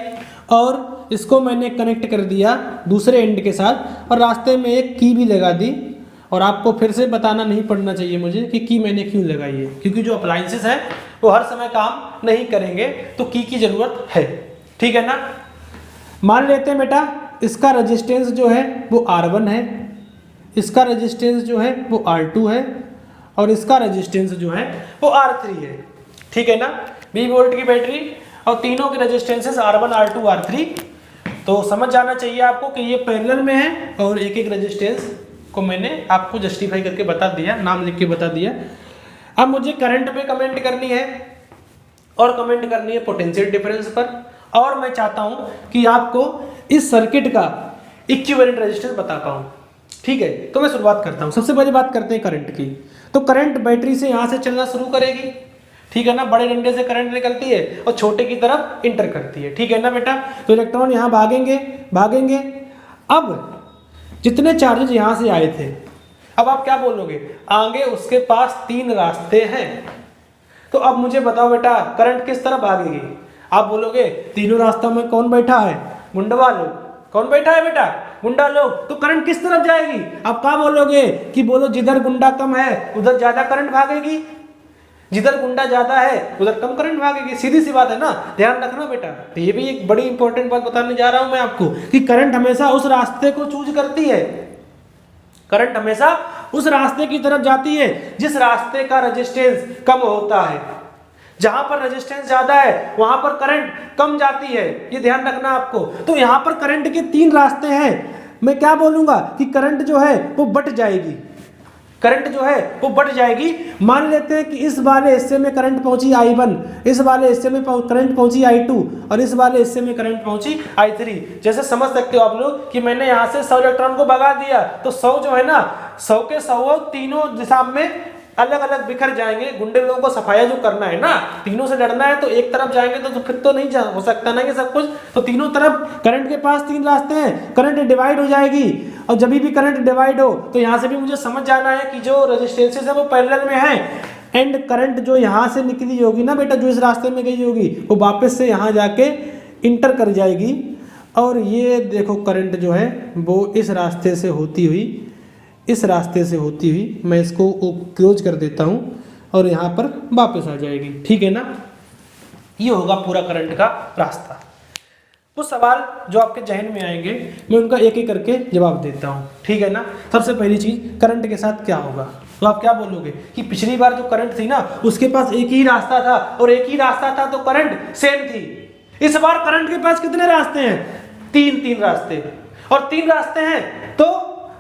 और इसको मैंने कनेक्ट कर दिया दूसरे एंड के साथ, और रास्ते में एक की भी लगा दी। और आपको फिर से बताना नहीं पड़ना चाहिए मुझे कि की मैंने क्यों लगाई है, क्योंकि जो अप्लायंसेस हैं वो हर समय काम नहीं करेंगे, तो की ज़रूरत है, ठीक है ना? मान लेते हैं बेटा इसका रेजिस्टेंस जो है वो R1 है, इसका रेजिस्टेंस जो है वो R2 है, और इसका रेजिस्टेंस जो है वो R3 है, ठीक है ना? 20 वोल्ट की बैटरी और तीनों के रेजिस्टेंसेस R1, R2, R3। तो समझ जाना चाहिए आपको कि ये पैरेलल में है, और एक एक रेजिस्टेंस को मैंने आपको जस्टिफाई करके बता दिया, नाम लिख के बता दिया। अब मुझे करंट पे कमेंट करनी है, और कमेंट करनी है पोटेंशियल डिफरेंस पर, और मैं चाहता हूँ कि आपको इस सर्किट का इक्विवेलेंट रेजिस्टेंस बता पाऊँ, ठीक है? तो मैं शुरुआत करता हूँ। सबसे पहले बात करते हैं करंट की। तो करंट बैटरी से यहाँ से चलना शुरू करेगी, ठीक है ना? बड़े डंडे से करंट निकलती है और छोटे की तरफ इंटर करती है, ठीक है ना बेटा? तो इलेक्ट्रॉन यहाँ भागेंगे। अब जितने चार्जेस यहाँ से आए थे, अब आप क्या बोलोगे? आगे उसके पास 3 रास्ते हैं। तो अब मुझे बताओ बेटा करंट किस तरफ भागेगी? आप बोलोगे तीनों रास्तों में कौन बैठा है? गुंडवा लोग। कौन बैठा है बेटा? गुंडा लोग। तो करंट किस तरफ जाएगी? आप क्या बोलोगे कि बोलो जिधर गुंडा कम है उधर ज्यादा करंट भागेगी, जिधर गुंडा ज्यादा है उधर कम करंट भागेगी। सीधी सी बात है ना, ध्यान रखना बेटा। तो ये भी एक बड़ी इंपॉर्टेंट बात बताने जा रहा हूं मैं आपको कि करंट हमेशा उस रास्ते को चूज करती है, करंट हमेशा उस रास्ते की तरफ जाती है जिस रास्ते का रेजिस्टेंस कम होता है। जहां पर रेजिस्टेंस ज्यादा है वहां पर करंट कम जाती है, ये ध्यान रखना आपको। तो यहां पर करंट के 3 रास्ते हैं। मैं क्या बोलूंगा कि करंट जो है वो बढ़ जाएगी, करंट जो है वो बढ़ जाएगी। मान लेते हैं कि इस वाले हिस्से में करंट पहुंची I1, इस वाले हिस्से में करंट पहुंची I2, और इस वाले हिस्से में करंट पहुंची I3। जैसे समझ सकते हो आप लोग कि मैंने यहां से 100 इलेक्ट्रॉन को भगा दिया, तो 100 जो है ना, 100 के 100 तीनों दिशा में अलग अलग बिखर जाएंगे। गुंडे लोगों को सफाया जो करना है ना, तीनों से लड़ना है, तो एक तरफ जाएंगे तो फिर तो नहीं हो सकता ना ये सब कुछ। तो तीनों तरफ करंट के पास 3 रास्ते हैं, करंट डिवाइड हो जाएगी। और जब भी करंट डिवाइड हो तो यहाँ से भी मुझे समझ जाना है कि जो रेजिस्टेंसेस है वो पैरेलल में है, एंड करंट जो यहाँ से निकली होगी ना बेटा, जो इस रास्ते में गई होगी, वो वापस से यहाँ जाके इंटर कर जाएगी। और ये देखो करंट जो है वो इस रास्ते से होती हुई, इस रास्ते से होती हुई, मैं इसको क्लोज कर देता हूँ और यहाँ पर वापस आ जाएगी। ठीक है ना, ये होगा पूरा करंट का रास्ता। कुछ सवाल जो आपके जहन में आएंगे मैं उनका एक एक करके जवाब देता हूँ। ठीक है ना, सबसे पहली चीज, करंट के साथ क्या होगा? तो आप क्या बोलोगे कि पिछली बार जो करंट थी ना उसके पास एक ही रास्ता था, और एक ही रास्ता था तो करंट सेम थी। इस बार करंट के पास कितने रास्ते हैं? 3 रास्ते, और 3 रास्ते हैं तो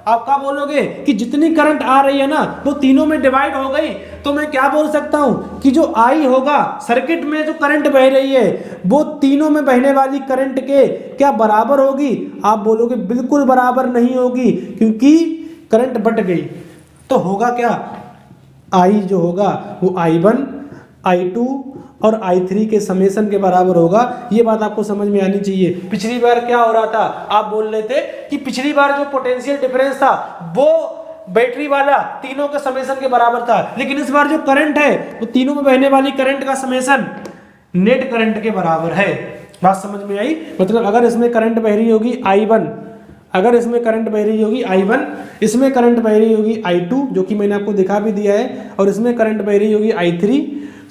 आप क्या बोलोगे कि जितनी करंट आ रही है ना वो तीनों में डिवाइड हो गई। तो मैं क्या बोल सकता हूं कि जो आई होगा सर्किट में जो करंट बह रही है वो तीनों में बहने वाली करंट के क्या बराबर होगी? आप बोलोगे बिल्कुल बराबर नहीं होगी, क्योंकि करंट बट गई। तो होगा क्या, आई जो होगा वो I1, I2 और I3 के समेशन के बराबर होगा। ये बात आपको समझ में आनी चाहिए। पिछली बार क्या हो रहा था, आप बोल रहे थे कि पिछली बार जो पोटेंशियल डिफरेंस था वो बैटरी वाला तीनों के समेशन के बराबर था, लेकिन इस बार जो करंट है वो तीनों में बहने वाली करंट का समेशन नेट करंट के बराबर है। बात समझ में आई? मतलब अगर इसमें करंट बह रही होगी I1, अगर इसमें करंट बह रही होगी I1, इसमें करंट बह रही होगी I2 जो कि मैंने आपको दिखा भी दिया है, और इसमें करंट बह रही होगी I3,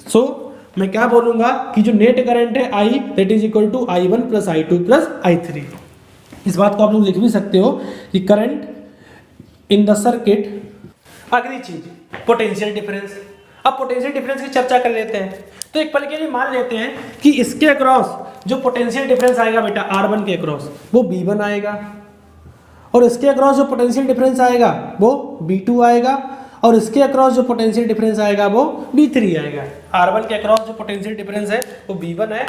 सो मैं क्या बोलूंगा कि जो नेट करंट है I that is equal to I1 plus I2 plus I3। इस बात को आप लोग लिख भी सकते हो कि करंट इन द सर्किट। अगली चीज पोटेंशियल डिफरेंस। अब पोटेंशियल डिफरेंस की चर्चा कर लेते हैं। तो एक पल के लिए मान लेते हैं कि इसके अक्रॉस जो पोटेंशियल डिफरेंस आएगा बेटा R1 के अक्रॉस वो B1 आएगा, और इसके अक्रॉस जो पोटेंशियल डिफरेंस आएगा वो B2 आएगा, और इसके अक्रॉस जो पोटेंशियल डिफरेंस आएगा वो B3 आएगा। R1 के अक्रॉस जो पोटेंशियल डिफरेंस है वो B1 है,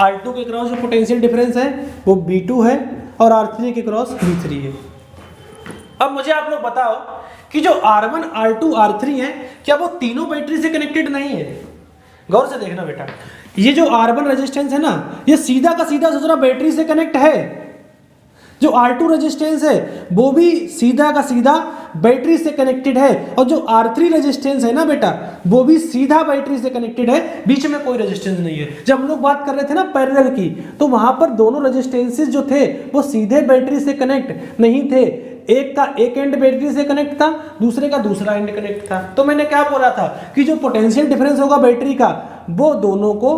R2 के अक्रॉस जो पोटेंशियल डिफरेंस है वो B2 है, और R3 के अक्रॉस B3 है। अब मुझे आप लोग बताओ कि जो R1, R2, R3 है क्या वो तीनों बैटरी से कनेक्टेड नहीं है? गौर से देखना बेटा, ये जो R1 रेजिस्टेंस है ना ये सीधा का सीधा दूसरा बैटरी से कनेक्ट है। जो R2 रेजिस्टेंस है वो भी सीधा का सीधा बैटरी से कनेक्टेड है, और जो R3 रेजिस्टेंस है ना बेटा वो भी सीधा बैटरी से कनेक्टेड है, बीच में कोई रेजिस्टेंस नहीं है। जब हम लोग बात कर रहे थे ना पैरेलल की, तो वहां पर दोनों रेजिस्टेंसेस जो थे वो सीधे बैटरी से कनेक्ट नहीं थे। एक का एक एंड बैटरी से कनेक्ट था, दूसरे का दूसरा एंड कनेक्ट था। तो मैंने क्या बोला था कि जो पोटेंशियल डिफरेंस होगा बैटरी का वो दोनों को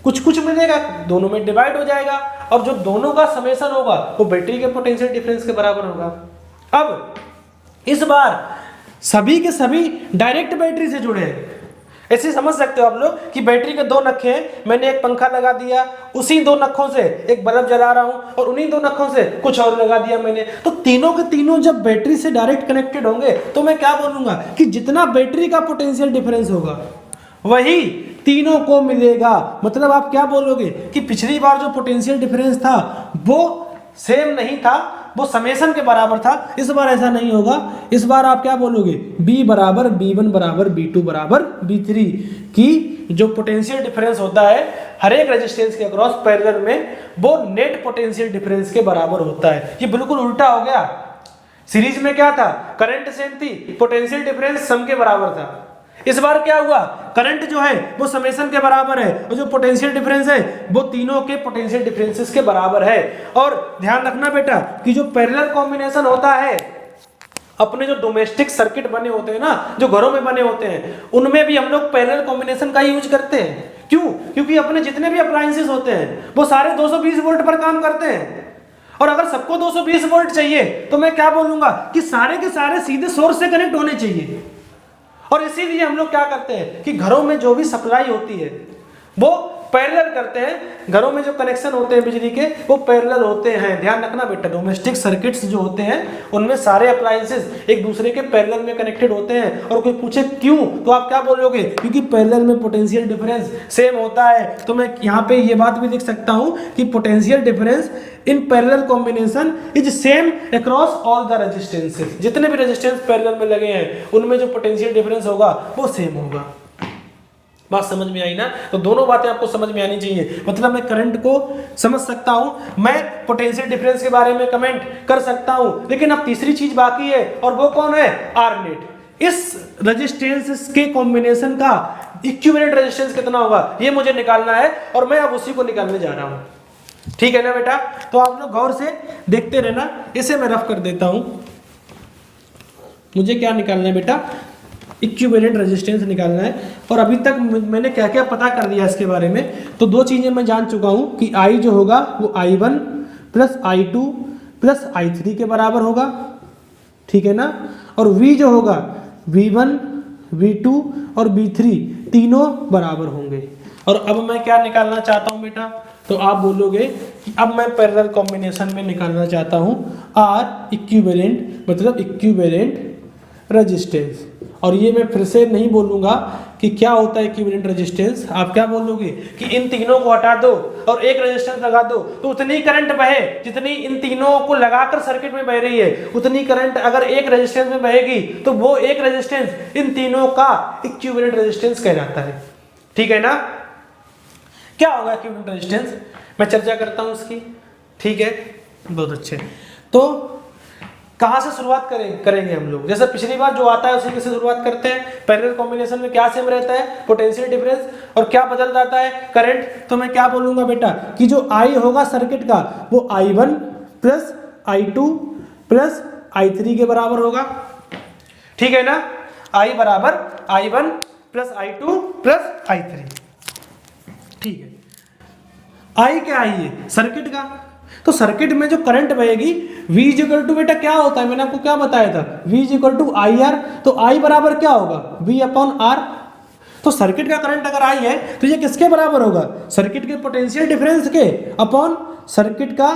कुछ कुछ मिलेगा, दोनों में डिवाइड हो जाएगा, और जो दोनों का समेशन होगा वो बैटरी के पोटेंशियल डिफरेंस के बराबर होगा। अब इस बार सभी के सभी डायरेक्ट बैटरी से जुड़े हैं। ऐसे समझ सकते हो आप लोग कि बैटरी के 2 नखे हैं, मैंने एक पंखा लगा दिया, उसी 2 नखों से एक बल्ब जला रहा हूं, और उन्हीं 2 नखों से कुछ और लगा दिया मैंने। तो तीनों के तीनों जब बैटरी से डायरेक्ट कनेक्टेड होंगे तो मैं क्या बोलूंगा कि जितना बैटरी का पोटेंशियल डिफरेंस होगा वही तीनों को मिलेगा। मतलब आप क्या बोलोगे कि पिछली बार जो पोटेंशियल डिफरेंस था वो सेम नहीं था, वो समेशन के बराबर था। इस बार ऐसा नहीं होगा। इस बार आप क्या बोलोगे, B बराबर B1 बराबर B2 बराबर B3 की जो पोटेंशियल डिफरेंस होता है हर एक रेजिस्टेंस के अक्रॉस पैरेलल में वो नेट पोटेंशियल डिफरेंस के बराबर होता है। ये बिल्कुल उल्टा हो गया। सीरीज में क्या था, करंट सेम थी, पोटेंशियल डिफरेंस सम के बराबर था। इस बार क्या हुआ, करंट जो है वो समेशन के बराबर है, और जो पोटेंशियल डिफरेंस है वो तीनों के पोटेंशियल डिफरेंसेस के बराबर है। और ध्यान रखना बेटा कि जो पैरेलल कॉम्बिनेशन होता है, अपने जो डोमेस्टिक सर्किट बने होते हैं ना, जो घरों में बने होते हैं, उनमें भी हम लोग पैरेलल कॉम्बिनेशन का यूज करते हैं। क्यों? क्योंकि अपने जितने भी अप्लायंसेस होते हैं वो सारे 220 वोल्ट पर काम करते हैं, और अगर सबको 220 वोल्ट चाहिए तो मैं क्या बोलूंगा कि सारे के सारे सीधे सोर्स से कनेक्ट होने चाहिए। और इसीलिए हम लोग क्या करते हैं कि घरों में जो भी सप्लाई होती है वो पैरेलल करते हैं, घरों में जो कनेक्शन होते हैं बिजली के वो पैरेलल होते हैं। ध्यान रखना बेटा, डोमेस्टिक सर्किट्स जो होते हैं उनमें सारे अप्लायंसेस एक दूसरे के पैरेलल में कनेक्टेड होते हैं। और कोई पूछे क्यों, तो आप क्या बोलोगे, क्योंकि पैरेलल में पोटेंशियल डिफरेंस सेम होता है। तो मैं यहाँ पे ये बात भी लिख सकता हूँ कि potential difference in parallel combination is same across all the resistances. जितने भी रेजिस्टेंस पैरेलल में लगे हैं उनमें जो पोटेंशियल डिफरेंस होगा वो सेम होगा। बात समझ में आई ना? तो दोनों बातें आपको समझ में आनी चाहिए। मतलब मैं करंट को समझ सकता हूं, मैं पोटेंशियल डिफरेंस के बारे में कमेंट कर सकता हूं, लेकिन अब तीसरी चीज बाकी है और वो कौन है, आर नेट। इस रेजिस्टेंस के कॉम्बिनेशन का इक्विवेलेंट रेजिस्टेंस कितना होगा ये मुझे निकालना है और मैं अब उसी को निकालने जा रहा हूं। ठीक है ना बेटा? तो आप लोग गौर से देखते रहना। इसे मैं रफ कर देता हूं। मुझे क्या निकालना है बेटा, इक्विवेलेंट रेजिस्टेंस निकालना है। और अभी तक मैंने क्या क्या पता कर दिया इसके बारे में। तो दो चीजें मैं जान चुका हूं कि I जो होगा वो I1 plus I2 plus I3 के बराबर होगा। ठीक है ना? और V जो होगा V1 V2 और V3 तीनों बराबर होंगे। और अब मैं क्या निकालना चाहता हूं बेटा, तो आप बोलोगे कि अब मैं पैरेलल कॉम्बिनेशन में निकालना चाहता हूं R इक्विवेलेंट, मतलब इक्विवेलेंट रेजिस्टेंस। और ये मैं फिर से नहीं बोलूंगा कि क्या होता है इक्विवेलेंट रेजिस्टेंस। आप क्या बोलोगे कि इन तीनों को हटा दो और एक रेजिस्टेंस लगा दो तो उतनी करंट बहे जितनी इन तीनों को लगाकर सर्किट में बह रही है। उतनी करंट अगर एक रेजिस्टेंस में बहेगी तो वो एक रेजिस्टेंस इन तीनों का इक्विवेलेंट रेजिस्टेंस कहलाता है। ठीक है ना? क्या होगा इक्विवेलेंट रेजिस्टेंस, मैं चर्चा करता हूं इसकी। ठीक है, बहुत अच्छे। तो कहां से शुरुआत करेंगे हम लोग? जैसे पिछली बार जो आता है उसी से शुरुआत करते हैं। पैरेलल कॉम्बिनेशन में क्या सेम रहता है, पोटेंशियल डिफरेंस, और क्या बदल जाता है, करंट। तो मैं क्या बोलूंगा बेटा कि जो I होगा सर्किट का वो I1 plus I2 plus I3 के बराबर होगा। ठीक है ना? I बराबर I1 plus I2 plus I3। ठीक है, I क्या है, सर्किट का। तो सर्किट में जो करंट बहेगी V इक्वल टू बेटा क्या होता है, मैंने आपको क्या बताया था, V इक्वल टू IR। तो I बराबर क्या होगा, V अपॉन R। तो सर्किट का करंट अगर I है तो ये किसके बराबर होगा, सर्किट के पोटेंशियल डिफरेंस के अपॉन सर्किट का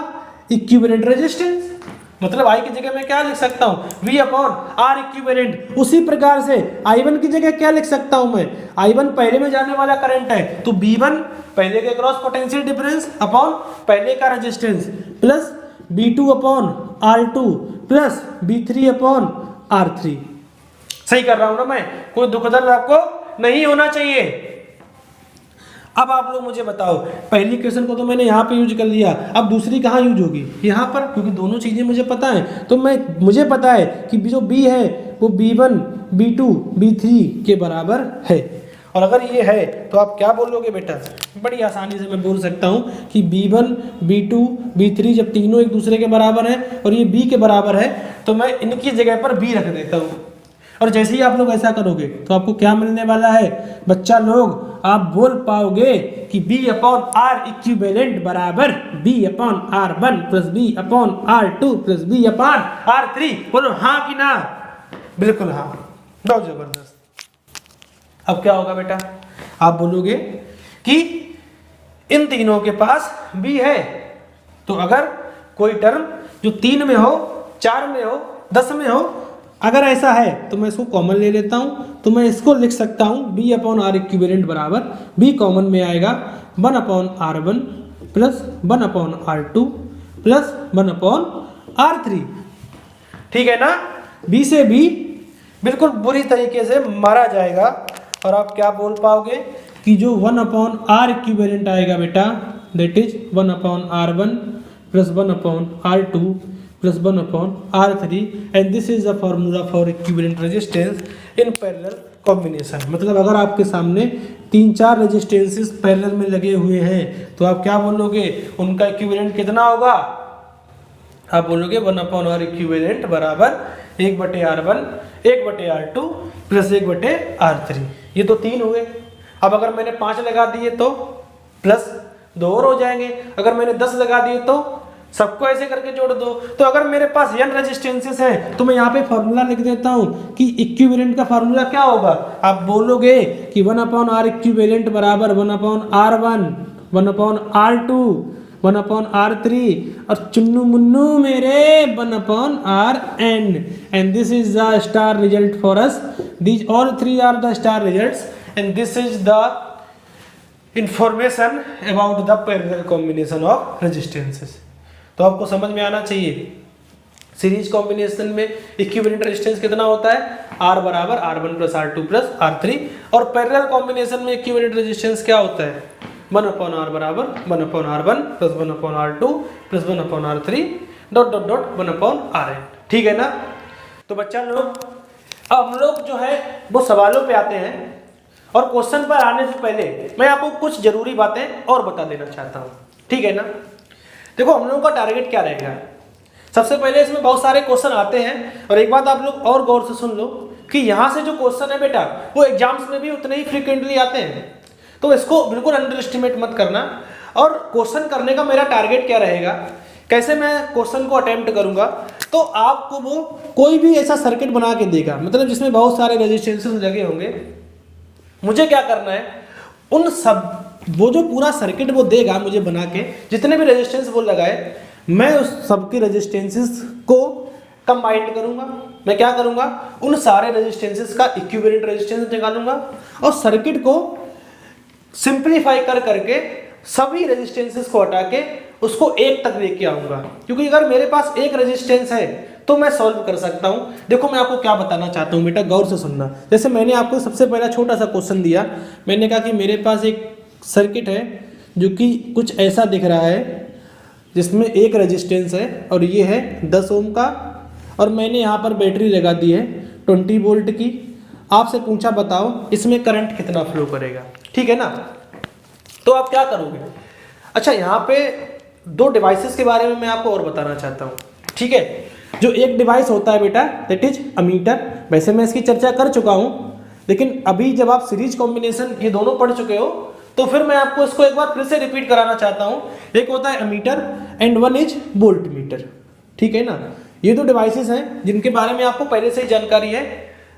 इक्विवेलेंट रेजिस्टेंस। मतलब I की जगह मैं क्या लिख सकता हूँ, V अपॉन R इक्विवेलेंट। उसी प्रकार से I1 की जगह क्या लिख सकता हूँ मैं, I1 पहले में जाने वाला करंट है तो B1 पहले के क्रॉस पोटेंशियल डिफरेंस अपॉन पहले का resistance plus B2 upon R2 plus B3 upon R3। सही कर रहा हूं ना मैं? कोई दुख दर्द आपको नहीं होना चाहिए। अब आप लोग मुझे बताओ, पहली क्वेश्चन को तो मैंने यहाँ पे यूज कर लिया, अब दूसरी कहाँ यूज होगी, यहाँ पर, क्योंकि दोनों चीजें मुझे पता है। तो मुझे पता है कि जो B है वो B1 B2 B3 के बराबर है। और अगर ये है तो आप क्या बोलोगे बेटा, बड़ी आसानी से मैं बोल सकता हूँ कि B1 B2 B3 जब तीनों एक दूसरे के बराबर हैं और ये B के बराबर है तो मैं इनकी जगह पर B रख देता हूँ। और जैसे ही आप लोग ऐसा करोगे तो आपको क्या मिलने वाला है बच्चा लोग, आप बोल पाओगे कि B अपॉन R इक्विवेलेंट बराबर B upon R1 plus B upon R2 plus B upon R3। बोलो हाँ कि ना? बिल्कुल हाँ, बहुत जबरदस्त। अब क्या होगा बेटा, आप बोलोगे कि इन तीनों के पास B है। तो अगर कोई टर्म जो 3 में हो, 4 में हो, 10 में हो, अगर ऐसा है तो मैं इसको कॉमन ले लेता हूं। तो मैं इसको लिख सकता हूं B अपॉन R इक्विवेलेंट बराबर B कॉमन में आएगा 1 upon R1 plus 1 upon R2 plus 1 upon R3। ठीक है ना? B से B बिल्कुल बुरी तरीके से मारा जाएगा और आप क्या बोल पाओगे कि जो 1 अपॉन R इक्विवेलेंट आएगा बेटा, that is 1 upon R1 plus 1 upon R2 plus 1 upon R3 and this is the formula for equivalent resistance in parallel combination. मतलब अगर आपके सामने 3-4 रेजिस्टेंसेस पैरेलल में लगे हुए हैं तो आप क्या बोलोगे, उनका इक्विवेलेंट कितना होगा? आप बोलोगे 1 अपॉन R इक्विवेलेंट बराबर 1/R1 1/R2 प्लस 1/R3। ये तो 3 हुए। अब अगर मैंने 5 लगा दिए तो प्लस 2 और हो जाएंगे। अगर मैंने 10 लगा दिए तो सबको ऐसे करके जोड़ दो। तो अगर मेरे पास n रेजिस्टेंसेस है तो मैं यहाँ पे फॉर्मूला लिख देता हूँ कि इक्विवेलेंट का फॉर्मूला क्या होगा। आप बोलोगे कि 1/r इक्विवेलेंट बराबर 1/r1, 1/r2, 1/r3 और चुन्नू मुन्नू मेरे 1/rn, and this is the star result for us. These all three are the star results and this is the information about the parallel combination of resistances. तो आपको समझ में आना चाहिए सीरीज कॉम्बिनेशन में इक्विवेलेंट रेजिस्टेंस कितना होता है, R बराबर R1 plus R2 plus R3, और पैरेलल कॉम्बिनेशन में इक्विवेलेंट रेजिस्टेंस क्या होता है, 1/R बराबर 1/R1 plus 1/R2 plus 1/R3 dot dot dot 1/Rn। ठीक है ना। तो बच्चा लोग अब हम लोग जो है वो सवालों पे आते हैं, और क्वेश्चन पर आने से पहले मैं आपको कुछ जरूरी बातें और बता देना चाहता हूँ। ठीक है ना। देखो हम लोगों का टारगेट क्या रहेगा, सबसे पहले इसमें बहुत सारे क्वेश्चन आते हैं, और एक बात आप लोग और गौर से सुन लो कि यहाँ से जो क्वेश्चन है बेटा वो एग्जाम्स में भी उतने ही फ्रीक्वेंटली आते हैं, तो इसको बिल्कुल अंडर एस्टिमेट मत करना। और क्वेश्चन करने का मेरा टारगेट क्या रहेगा, कैसे मैं क्वेश्चन को अटेम्प्ट करूंगा, तो आपको वो कोई भी ऐसा सर्किट बना के देगा, मतलब जिसमें बहुत सारे रेजिस्टेंसेस लगे होंगे, मुझे क्या करना है उन सब वो जो पूरा सर्किट वो देगा मुझे बना के, जितने भी रेजिस्टेंस वो लगाए मैं उस सबके रेजिस्टेंसेस को कंबाइंड करूंगा। मैं क्या करूंगा, उन सारे रेजिस्टेंसेस का इक्विवेलेंट रेजिस्टेंस निकालूंगा और सर्किट को सिंपलीफाई कर करके सभी रेजिस्टेंसेस को हटा के उसको एक तक लेके आऊंगा, क्योंकि अगर मेरे पास एक रेजिस्टेंस है तो मैं सॉल्व कर सकता हूं। देखो मैं आपको क्या बताना चाहता हूं बेटा, गौर से सुनना। जैसे मैंने आपको सबसे पहला छोटा सा क्वेश्चन दिया, मैंने कहा कि मेरे पास एक सर्किट है जो कि कुछ ऐसा दिख रहा है जिसमें एक रेजिस्टेंस है और ये है 10 ओम का, और मैंने यहाँ पर बैटरी लगा दी है 20 वोल्ट की। आपसे पूछा बताओ इसमें करंट कितना फ्लो करेगा। ठीक है ना। तो आप क्या करोगे, अच्छा यहाँ पे दो डिवाइसेस के बारे में मैं आपको और बताना चाहता हूँ। ठीक है, जो एक डिवाइस होता है बेटा दैट इज अमीटर, वैसे मैं इसकी चर्चा कर चुका हूँ, लेकिन अभी जब आप सीरीज कॉम्बिनेशन ये दोनों पढ़ चुके हो तो फिर मैं आपको इसको एक बार फिर से रिपीट कराना चाहता हूँ। एक होता है ammeter and one is volt meter. ठीक है ना। ये दो डिवाइसेस हैं जिनके बारे में आपको पहले से ही जानकारी है,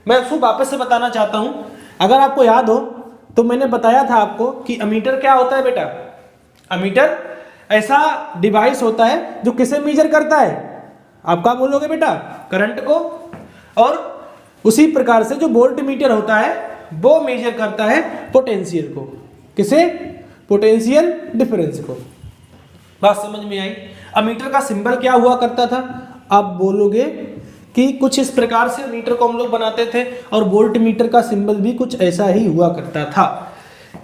मैं उसको वापस से बताना चाहता हूँ। अगर आपको याद हो तो मैंने बताया था आपको कि अमीटर क्या होता है बेटा, अमीटर ऐसा डिवाइस होता है जो किसे मेजर करता है, आप क्या बोलोगे बेटा, करंट को, और उसी प्रकार से जो वोल्ट मीटर होता है वो मेजर करता है पोटेंशियल को, किसे, पोटेंशियल डिफरेंस को। बात समझ में आई। अमीटर का सिंबल क्या हुआ करता था, आप बोलोगे कि कुछ इस प्रकार से मीटर को हम लोग बनाते थे, और वोल्ट मीटर का सिंबल भी कुछ ऐसा ही हुआ करता था।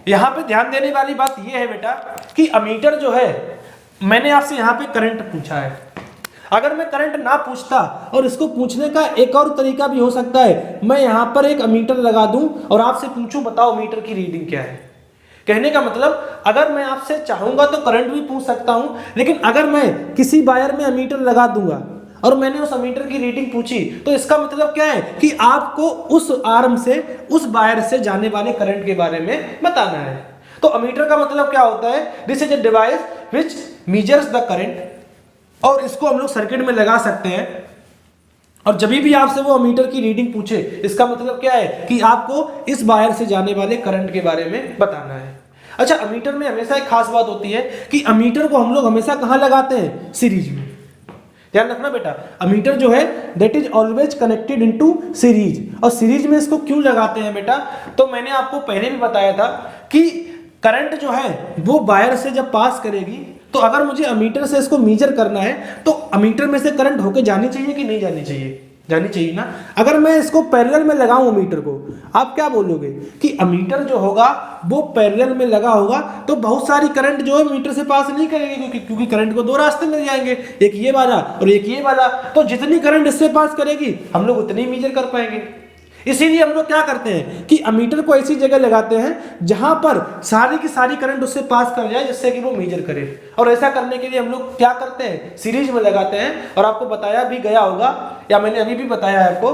यहाँ पे ध्यान देने वाली बात यह है बेटा कि अमीटर जो है, मैंने आपसे यहाँ पे करंट पूछा है, अगर मैं करंट ना पूछता, और इसको पूछने का एक और तरीका भी हो सकता है, मैं यहाँ पर एक अमीटर लगा दूं और आपसे पूछूं बताओ मीटर की रीडिंग क्या है। कहने का मतलब अगर मैं आपसे चाहूंगा तो करंट भी पूछ सकता हूं, लेकिन अगर मैं किसी वायर में अमीटर लगा दूंगा और मैंने उस अमीटर की रीडिंग पूछी, तो इसका मतलब क्या है कि आपको उस आर्म से, उस वायर से जाने वाले करंट के बारे में बताना है। तो अमीटर का मतलब क्या होता है, this is a device which measures the current, और इसको हम लोग सर्किट में लगा सकते हैं, और जब भी आपसे वो अमीटर की रीडिंग पूछे, इसका मतलब क्या है कि आपको इस वायर से जाने वाले करंट के बारे में बताना है। अच्छा, अमीटर में हमेशा एक खास बात होती है कि अमीटर को हम लोग हमेशा कहाँ लगाते हैं, सीरीज में। ध्यान रखना बेटा, अमीटर जो है that is always connected into series. और सीरीज में इसको क्यों लगाते हैं बेटा, तो मैंने आपको पहले भी बताया था कि करंट जो है वो वायर से जब पास करेगी, तो अगर मुझे अमीटर से इसको मेजर करना है तो अमीटर में से करंट होके जानी चाहिए कि नहीं जानी चाहिए, जानी चाहिए ना। अगर मैं इसको पैरेलल में लगाऊं अमीटर को, आप क्या बोलोगे कि अमीटर जो होगा वो पैरेलल में लगा होगा तो बहुत सारी करंट जो है मीटर से पास नहीं करेगी, क्योंकि करंट को दो रास्ते मिल जाएंगे, एक ये वाला और एक ये वाला, तो जितनी करंट इससे पास करेगी हम लोग उतनी मेजर कर पाएंगे। इसीलिए हम लोग क्या करते हैं कि अमीटर को ऐसी जगह लगाते हैं जहां पर सारी की सारी करंट उससे पास कर जाए, जिससे कि वो मेजर करे। और ऐसा करने के लिए हम लोग क्या करते हैं, सीरीज में लगाते हैं। और आपको बताया भी गया होगा, या मैंने अभी भी बताया है आपको,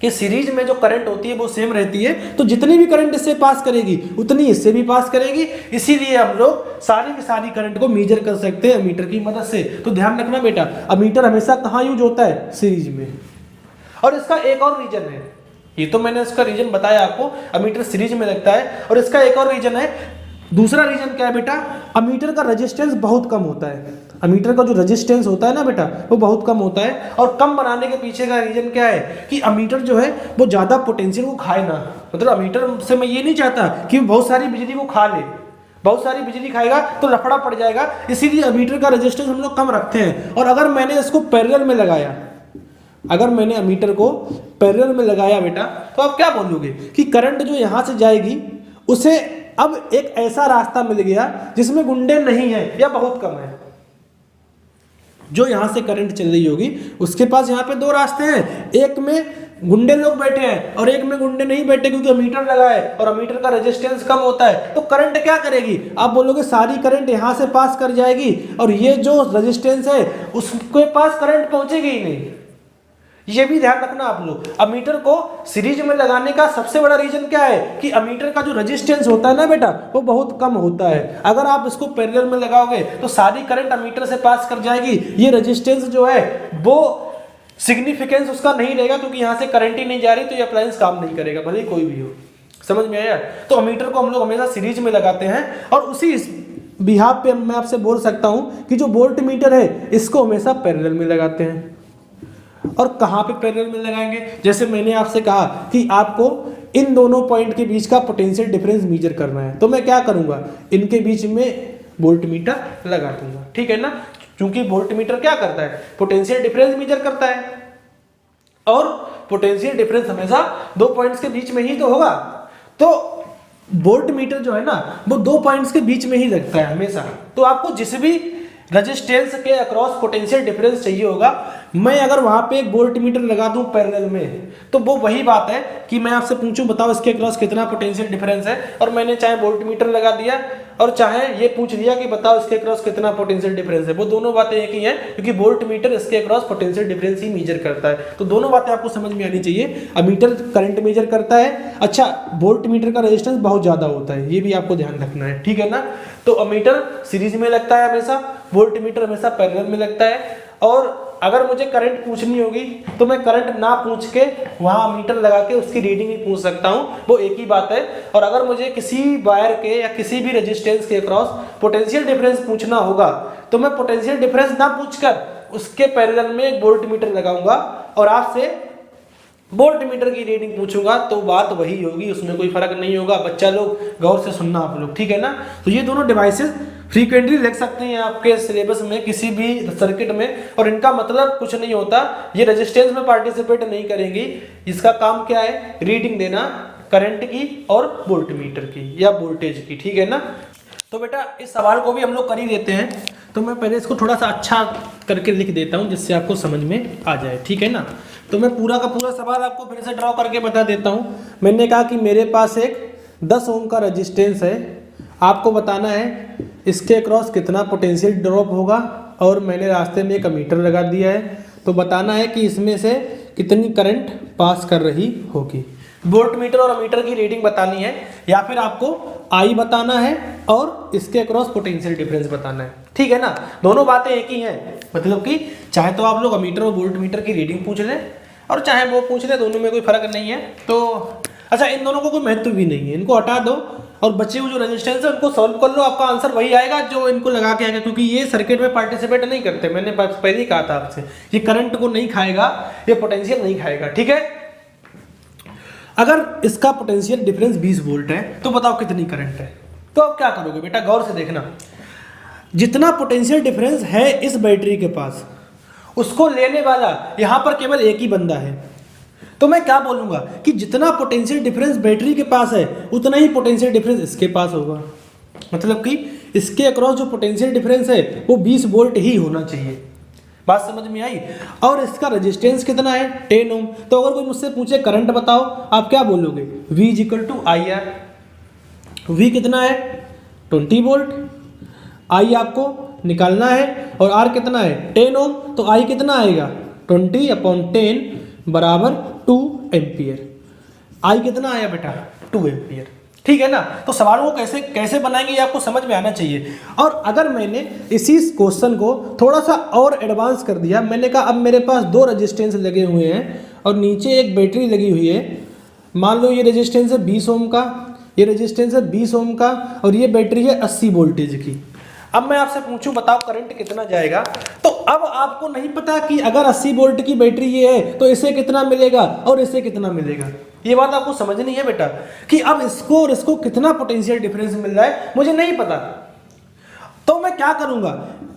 कि सीरीज में जो करंट होती है वो सेम रहती है, तो जितनी भी करंट इससे पास करेगी उतनी इससे भी पास करेगी, इसीलिए हम लोग सारी की सारी करंट को मेजर कर सकते हैं अमीटर की मदद से। तो ध्यान रखना बेटा, अमीटर हमेशा कहाँ यूज होता है? सीरीज में। और इसका एक और रीजन है, ये तो मैंने इसका रीजन बताया आपको, अमीटर सीरीज में लगता है। और इसका एक और रीजन है, दूसरा रीजन क्या है बेटा? अमीटर का रेजिस्टेंस बहुत कम होता है। अमीटर का जो रेजिस्टेंस होता है ना बेटा, वो बहुत कम होता है। और कम बनाने के पीछे का रीजन क्या है कि अमीटर जो है वो ज़्यादा पोटेंशियल को खाए ना। मतलब अमीटर से मैं ये नहीं चाहता कि बहुत सारी बिजली को खा ले, बहुत सारी बिजली खाएगा तो लफड़ा पड़ जाएगा, इसीलिए अमीटर का रेजिस्टेंस हम लोग कम रखते हैं। और अगर मैंने इसको पैरेलल में लगाया, अगर मैंने अमीटर को पैरेलल में लगाया बेटा, तो आप क्या बोलोगे कि करंट जो यहाँ से जाएगी उसे अब एक ऐसा रास्ता मिल गया जिसमें गुंडे नहीं है या बहुत कम है। जो यहां से करंट चल रही होगी उसके पास यहाँ पे दो रास्ते हैं, एक में गुंडे लोग बैठे हैं और एक में गुंडे नहीं बैठे, क्योंकि अमीटर लगा है और अमीटर का रेजिस्टेंस कम होता है। तो करंट क्या करेगी? आप बोलोगे सारी करंट यहां से पास कर जाएगी और ये जो रेजिस्टेंस है उसके पास करंट पहुंचेगी ही नहीं। ये भी ध्यान रखना आप लोग। अमीटर को सीरीज में लगाने का सबसे बड़ा रीजन क्या है कि अमीटर का जो रेजिस्टेंस होता है ना बेटा, वो बहुत कम होता है। अगर आप इसको पैरेलल में लगाओगे तो सारी करंट अमीटर से पास कर जाएगी, ये रेजिस्टेंस जो है वो सिग्निफिकेंस उसका नहीं रहेगा, क्योंकि यहाँ से करंट ही नहीं जा रही, तो ये अप्लायंस काम नहीं करेगा, भले कोई भी हो। समझ में आया? तो अमीटर को हम लोग हमेशा सीरीज में लगाते हैं। और उसी बिहाफ पे मैं आपसे बोल सकता हूँ कि जो वोल्ट मीटर है इसको हमेशा पैरेलल में लगाते हैं। और कहाँ पे पैरेलल में लगाएंगे? जैसे मैंने आपसे कहा कि आपको इन दोनों पॉइंट के बीच का पोटेंशियल डिफरेंस मेजर करना है, तो मैं क्या करूंगा? इनके बीच में वोल्ट मीटर लगा दूंगा, ठीक है ना? क्योंकि वोल्ट मीटर क्या करता है? पोटेंशियल डिफरेंस मेजर करता है, और पोटेंशियल डिफरेंस हमेशा दो पॉइंट्स के बीच में ही तो होगा। तो वोल्ट मीटर जो है ना वो दो पॉइंट्स के बीच में ही लगता है हमेशा। तो आपको जिस भी रेजिस्टेंस के अक्रॉस पोटेंशियल डिफरेंस चाहिए होगा, मैं अगर वहां पे एक वोल्ट मीटर लगा दूं पैरेलल में, तो वो वही बात है कि मैं आपसे पूछूं बताओ इसके अक्रॉस कितना पोटेंशियल डिफरेंस है, और मैंने चाहे वोल्ट मीटर लगा दिया और चाहे ये पूछ लिया कि बताओ इसके अक्रॉस कितना पोटेंशियल डिफरेंस है, वो दोनों बातें एक ही हैं, क्योंकि वोल्ट मीटर इसके अक्रॉस पोटेंशियल डिफरेंस ही मेजर करता है। तो दोनों बातें आपको समझ में आनी चाहिए। अमीटर करंट मेजर करता है, अच्छा वोल्ट मीटर का रेजिस्टेंस बहुत ज्यादा होता है, ये भी आपको ध्यान रखना है, ठीक है ना? तो अमीटर सीरीज में लगता है हमेशा, वोल्ट मीटर हमेशा पैरेलल में लगता है। और अगर मुझे करंट पूछनी होगी तो मैं करंट ना पूछ के वहां मीटर लगा के उसकी रीडिंग ही पूछ सकता हूं, वो एक ही बात है। और अगर मुझे किसी वायर के या किसी भी रेजिस्टेंस के अक्रॉस पोटेंशियल डिफरेंस पूछना होगा तो मैं पोटेंशियल डिफरेंस ना पूछकर उसके पैरेलल में एक वोल्ट मीटर लगाऊंगा और आपसे वोल्ट मीटर की रीडिंग पूछूंगा, तो बात वही होगी, उसमें कोई फर्क नहीं होगा। बच्चा लोग गौर से सुनना आप लोग, ठीक है ना? तो ये दोनों डिवाइसेस फ्रीक्वेंटली लग सकते हैं आपके सिलेबस में किसी भी सर्किट में, और इनका मतलब कुछ नहीं होता, ये रेजिस्टेंस में पार्टिसिपेट नहीं करेंगी। इसका काम क्या है? रीडिंग देना करंट की और वोल्ट मीटर की या वोल्टेज की, ठीक है ना? तो बेटा इस सवाल को भी हम लोग कर ही देते हैं, तो मैं पहले इसको थोड़ा सा अच्छा करके लिख देता हूँ जिससे आपको समझ में आ जाए, ठीक है ना? तो मैं पूरा का पूरा सवाल आपको फिर से ड्रॉ करके बता देता हूँ। मैंने कहा कि मेरे पास एक 10 ओम का रेजिस्टेंस है, आपको बताना है इसके अक्रॉस कितना पोटेंशियल ड्रॉप होगा, और मैंने रास्ते में एक अमीटर लगा दिया है, तो बताना है कि इसमें से कितनी करंट पास कर रही होगी। वोल्ट मीटर और अमीटर की रीडिंग बतानी है, या फिर आपको आई बताना है और इसके अक्रॉस पोटेंशियल डिफरेंस बताना है, ठीक है ना? दोनों बातें एक ही हैं, मतलब कि चाहे तो आप लोग अमीटर और वोल्ट मीटर की रीडिंग पूछ लें और चाहे वो पूछ लें, दोनों में कोई फर्क नहीं है। तो अच्छा, इन दोनों को कोई महत्व भी नहीं है, इनको हटा दो और बचे हुए जो रेजिस्टेंस है उनको सॉल्व कर लो, आपका आंसर वही आएगा जो इनको लगा के आएगा, क्योंकि ये सर्किट में पार्टिसिपेट नहीं करते। मैंने पहले ही कहा था आपसे, ये करंट को नहीं खाएगा, ये पोटेंशियल नहीं खाएगा, ठीक है? अगर इसका पोटेंशियल डिफरेंस 20 वोल्ट है तो बताओ कितनी करंट है? तो आप क्या करोगे बेटा, गौर से देखना, जितना पोटेंशियल डिफरेंस है इस बैटरी के पास, उसको लेने वाला यहां पर केवल एक ही बंदा है, तो मैं क्या बोलूंगा कि जितना पोटेंशियल डिफरेंस बैटरी के पास है उतना ही पोटेंशियल डिफरेंस इसके पास होगा। मतलब कि इसके अक्रॉस जो पोटेंशियल डिफरेंस है वो 20 वोल्ट ही होना चाहिए। बात समझ में आई? और इसका रेजिस्टेंस कितना है? 10 ओम। तो अगर कोई मुझसे पूछे करंट बताओ, आप क्या बोलोगे? V = IR। V कितना है? 20 वोल्ट। I आपको निकालना है और R कितना है? 10 ओम। तो I कितना आएगा? 20/10 बराबर 2 एम्पियर। आई कितना आया बेटा? 2 एम्पियर। ठीक है ना। तो सवालों को कैसे कैसे बनाएंगे ये आपको समझ में आना चाहिए। और अगर मैंने इसी क्वेश्चन को थोड़ा सा और एडवांस कर दिया, मैंने कहा अब मेरे पास 2 रेजिस्टेंस लगे हुए हैं और नीचे एक बैटरी लगी हुई है। मान लो ये रेजिस्टेंस है 20 ओम का, ये रेजिस्टेंस है 20 ओम का और ये बैटरी है 80 वोल्टेज की। अब मैं आपसे पूछूं बताओ करंट कितना जाएगा, तो अब आपको नहीं पता कि अगर 80 वोल्ट की बैटरी ये है तो इसे कितना मिलेगा और इसे कितना मिलेगा। ये बात आपको समझनी है बेटा कि अब इसको और इसको कितना पोटेंशियल डिफरेंस मिल रहा है मुझे नहीं पता। तो मैं क्या करूंगा,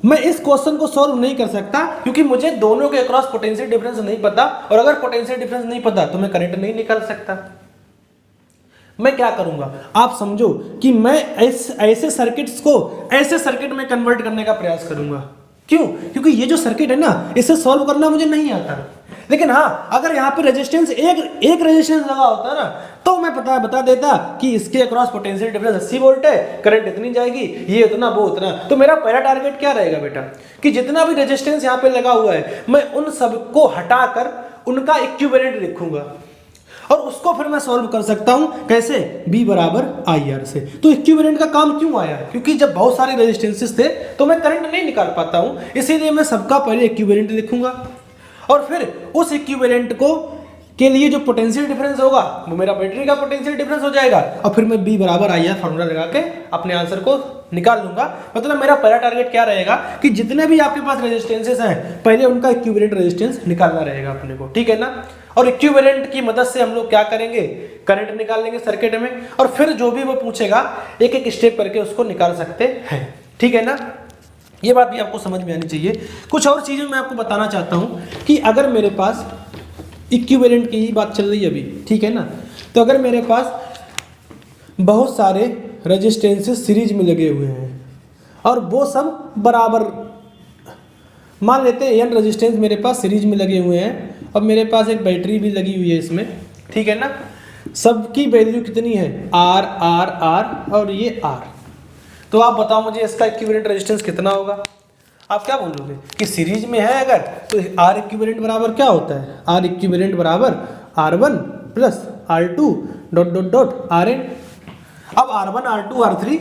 मैं इस क्वेश्चन को सॉल्व नहीं कर सकता क्योंकि मुझे दोनों के अक्रॉस पोटेंशियल डिफरेंस नहीं पता, और अगर पोटेंशियल डिफरेंस नहीं पता तो मैं करंट नहीं निकाल सकता। मैं क्या करूंगा आप समझो कि मैं ऐसे सर्किट्स को ऐसे सर्किट में कन्वर्ट करने का प्रयास करूंगा। क्यों? क्योंकि ये जो सर्किट है ना इसे सॉल्व करना मुझे नहीं आता। लेकिन हाँ, अगर यहाँ पे रेजिस्टेंस एक रेजिस्टेंस लगा होता ना तो मैं बता देता कि इसके अक्रॉस पोटेंशियल डिफरेंस 80 वोल्ट है, करंट इतनी जाएगी, ये उतना वो उतना। तो मेरा पहला टारगेट क्या रहेगा बेटा कि जितना भी रेजिस्टेंस यहाँ पे लगा हुआ है मैं उन सबको हटाकर उनका इक्विवेलेंट लिखूंगा और उसको फिर मैं सॉल्व कर सकता हूं कैसे? B बराबर IR से। तो इक्विवेलेंट का काम क्यों आया? क्योंकि जब बहुत सारे रेजिस्टेंसेस थे तो मैं करंट नहीं निकाल पाता हूं, इसीलिए मैं सबका पहले इक्विवेलेंट लिखूंगा और फिर उस इक्विवेलेंट को के लिए जो पोटेंशियल डिफरेंस होगा वो मेरा बैटरी का पोटेंशियल डिफरेंस हो जाएगा और फिर मैं B बराबर IR फॉर्मूला लगा के अपने आंसर को निकाल लूंगा। मतलब मेरा पहला टारगेट क्या रहेगा कि जितने भी आपके पास रेजिस्टेंसेस हैं पहले उनका इक्विवेलेंट रेजिस्टेंस निकालना रहेगा अपने को। ठीक है ना। और इक्विवेलेंट की मदद से हम लोग क्या करेंगे, करंट निकाल लेंगे सर्किट में और फिर जो भी वो पूछेगा एक एक स्टेप करके उसको निकाल सकते हैं। ठीक है ना। ये बात भी आपको समझ में आनी चाहिए। कुछ और चीजें मैं आपको बताना चाहता हूं कि अगर मेरे पास इक्विवेलेंट की ही बात चल रही है अभी, ठीक है ना, तो अगर मेरे पास बहुत सारे रेजिस्टेंसेस सीरीज में लगे हुए हैं और वो सब बराबर, मान लेते हैं n रेजिस्टेंस मेरे पास सीरीज में लगे हुए हैं और मेरे पास एक बैटरी भी लगी हुई है इसमें। ठीक है ना। सबकी वैल्यू कितनी है? R R R और ये R। तो आप बताओ मुझे इसका इक्विवेलेंट रेजिस्टेंस कितना होगा? आप क्या बोलोगे कि सीरीज में है अगर तो R इक्विवेलेंट बराबर क्या होता है? R इक्विवेलेंट बराबर R1 plus R2 dot dot dot RN। अब R1 R2 R3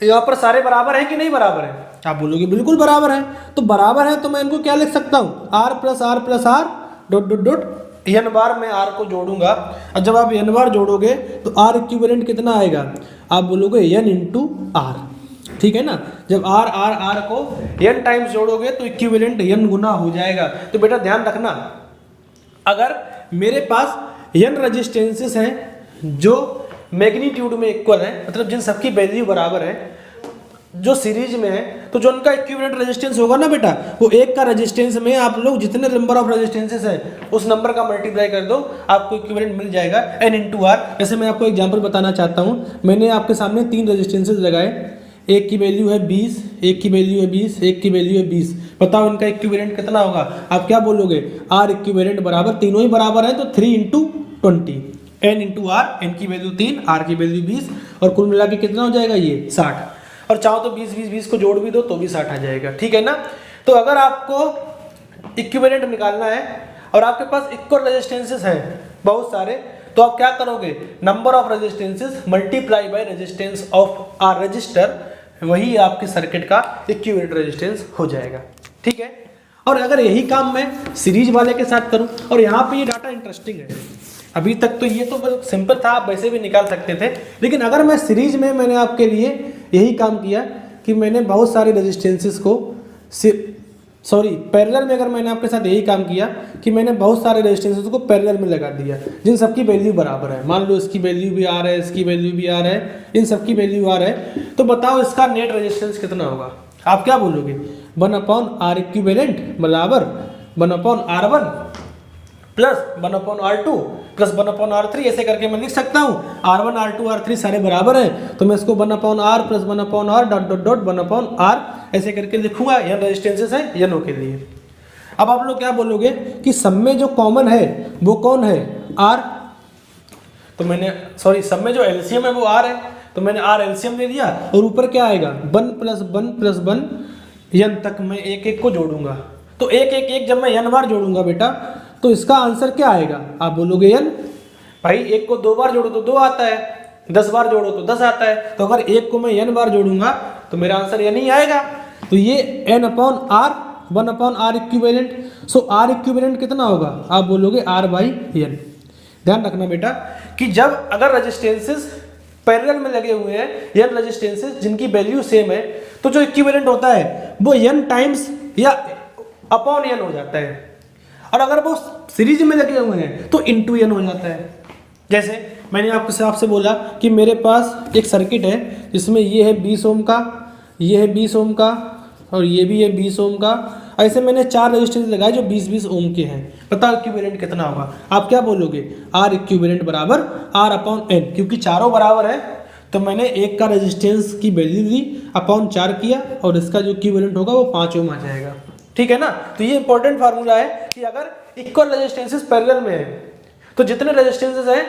यहाँ पर सारे बराबर हैं कि नहीं बराबर है? आप बोलोगे बिल्कुल बराबर है। तो बराबर है तो मैं इनको क्या लिख सकता हूँ? R plus R dot dot dot n बार मैं R को जोड़ूंगा और जब आप n बार जोड़ोगे तो R इक्विवेलेंट कितना आएगा? आप बोलोगे n इंटू R। ठीक है ना। जब R R R को n टाइम्स जोड़ोगे तो इक्विवेलेंट n गुना हो जाएगा। तो बेटा ध्यान रखना, अगर मेरे पास n रेजिस्टेंसेस हैं जो मैग्नीट्यूड में इक्वल है, मतलब जिन सबकी वैल्यू बराबर है, जो सीरीज में है, तो जो उनका इक्विवेलेंट रेजिस्टेंस होगा ना बेटा वो एक का रेजिस्टेंस में आप लोग जितने नंबर ऑफ रेजिस्टेंसेस है उस नंबर का मल्टीप्लाई कर दो, आपको इक्विवेलेंट मिल जाएगा n इंटू आर। जैसे मैं आपको एग्जांपल बताना चाहता हूँ, मैंने आपके सामने 3 रेजिस्टेंसेस लगाए, एक की वैल्यू है 20, एक की वैल्यू है 20, एक की वैल्यू है 20। बताओ इनका इक्विवेलेंट कितना होगा? आप क्या बोलोगे? R इक्विवेलेंट बराबर, तीनों ही बराबर है तो 3 into 20, n into R, n की वैल्यू 3, R की वैल्यू 20 और कुल मिला के कितना हो जाएगा ये 60। और चाहो तो 20 को जोड़ भी दो तो भी 60 आ जाएगा। ठीक है ना। तो अगर आपको इक्विवेलेंट निकालना है और आपके पास इक्वल रेजिस्टेंसेस हैं बहुत सारे, तो आप क्या करोगे? Number of resistances multiply by resistance of R resistor, वही आपके सर्किट का इक्विवेलेंट रेजिस्टेंस हो जाएगा। ठीक है। और अगर यही काम मैं सीरीज वाले के साथ करूं, और यहाँ पे ये डाटा इंटरेस्टिंग है, अभी तक तो ये तो सिंपल था, आप वैसे भी निकाल सकते थे, लेकिन अगर मैं सीरीज में मैंने आपके लिए यही काम किया कि मैंने बहुत सारे रेजिस्टेंसेस को पैरेलल में, अगर मैंने आपके साथ यही काम किया कि मैंने बहुत सारे रेजिस्टेंसेस को पैरेलल में लगा दिया जिन सबकी वैल्यू बराबर है, मान लो इसकी वैल्यू भी R है, इसकी वैल्यू भी R है, इन सबकी वैल्यू R है, तो बताओ इसका नेट रेजिस्टेंस कितना होगा? आप क्या बोलोगे? 1/R इक्विवेलेंट बराबर 1/R1 plus 1/R2 plus 1/R3, ऐसे करके मैं लिख सकता हूँ। R1 R2 R3 सारे बराबर हैं तो मैं इसको 1/R plus 1/R dot dot dot 1/R ऐसे करके लिखूंगा। यह रेजिस्टेंसेस है यनों के लिए। अब आप लोग क्या बोलोगे कि सब में जो कॉमन है वो कौन है? R। तो मैंने सब में जो एलसीएम है वो R है, तो मैंने R एलसीएम ले लिया और ऊपर क्या आएगा? 1 प्लस 1 प्लस 1 n तक मैं एक एक को जोड़ूंगा। तो एक जब मैं n बार जोड़ूंगा बेटा तो इसका आंसर क्या आएगा? आप बोलोगे n। भाई 1 को 2 बार जोड़ो तो 2 आता है, 10 बार जोड़ो तो 10 आता है, तो अगर 1 को मैं n बार जोड़ूंगा तो मेरा आंसर n ही आएगा। तो ये n upon r, 1 upon r equivalent. So r equivalent कितना होगा? आप बोलोगे r बाई n। ध्यान रखना बेटा कि जब अगर रेजिस्टेंसेस पैरेलल में लगे हुए हैं, n रेजिस्टेंसेस जिनकी वैल्यू सेम है, तो जो इक्विवेलेंट होता है वो n टाइम्स या अपॉन n हो जाता है, और अगर वो सीरीज में लगे हुए हैं तो इनटू n हो जाता है। जैसे मैंने आपसे बोला कि मेरे पास एक सर्किट है जिसमें ये है 20 ओम का, ये है 20 ओम का, और ये भी है 20 ओम का। ऐसे मैंने 4 रेजिस्टेंस लगाए जो 20-20 ओम के हैं। बताओ इक्विवेलेंट कितना होगा? आप क्या बोलोगे? R इक्विवेलेंट बराबर R अपॉन n, क्योंकि चारों बराबर है तो मैंने एक का रेजिस्टेंस की वैल्यू दी, अपॉन 4 किया, और इसका जो इक्विवेलेंट होगा वो 5 ओम आ जाएगा। ठीक है ना? तो ये इंपॉर्टेंट फार्मूला है कि अगर इक्वल रेजिस्टेंसेस पैरेलल में है तो जितने रेजिस्टेंसेस हैं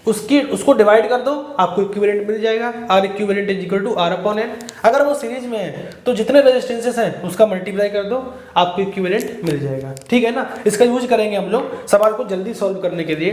उसको डिवाइड कर दो, आपको इक्विवेलेंट मिल जाएगा। R equivalent is equal to R upon n। अगर वो सीरीज में है तो जितने रेजिस्टेंसेस हैं उसका मल्टीप्लाई कर दो, आपको इक्विवेलेंट मिल जाएगा। ठीक है ना? इसका यूज करेंगे हम लोग सवाल को जल्दी सॉल्व करने के लिए।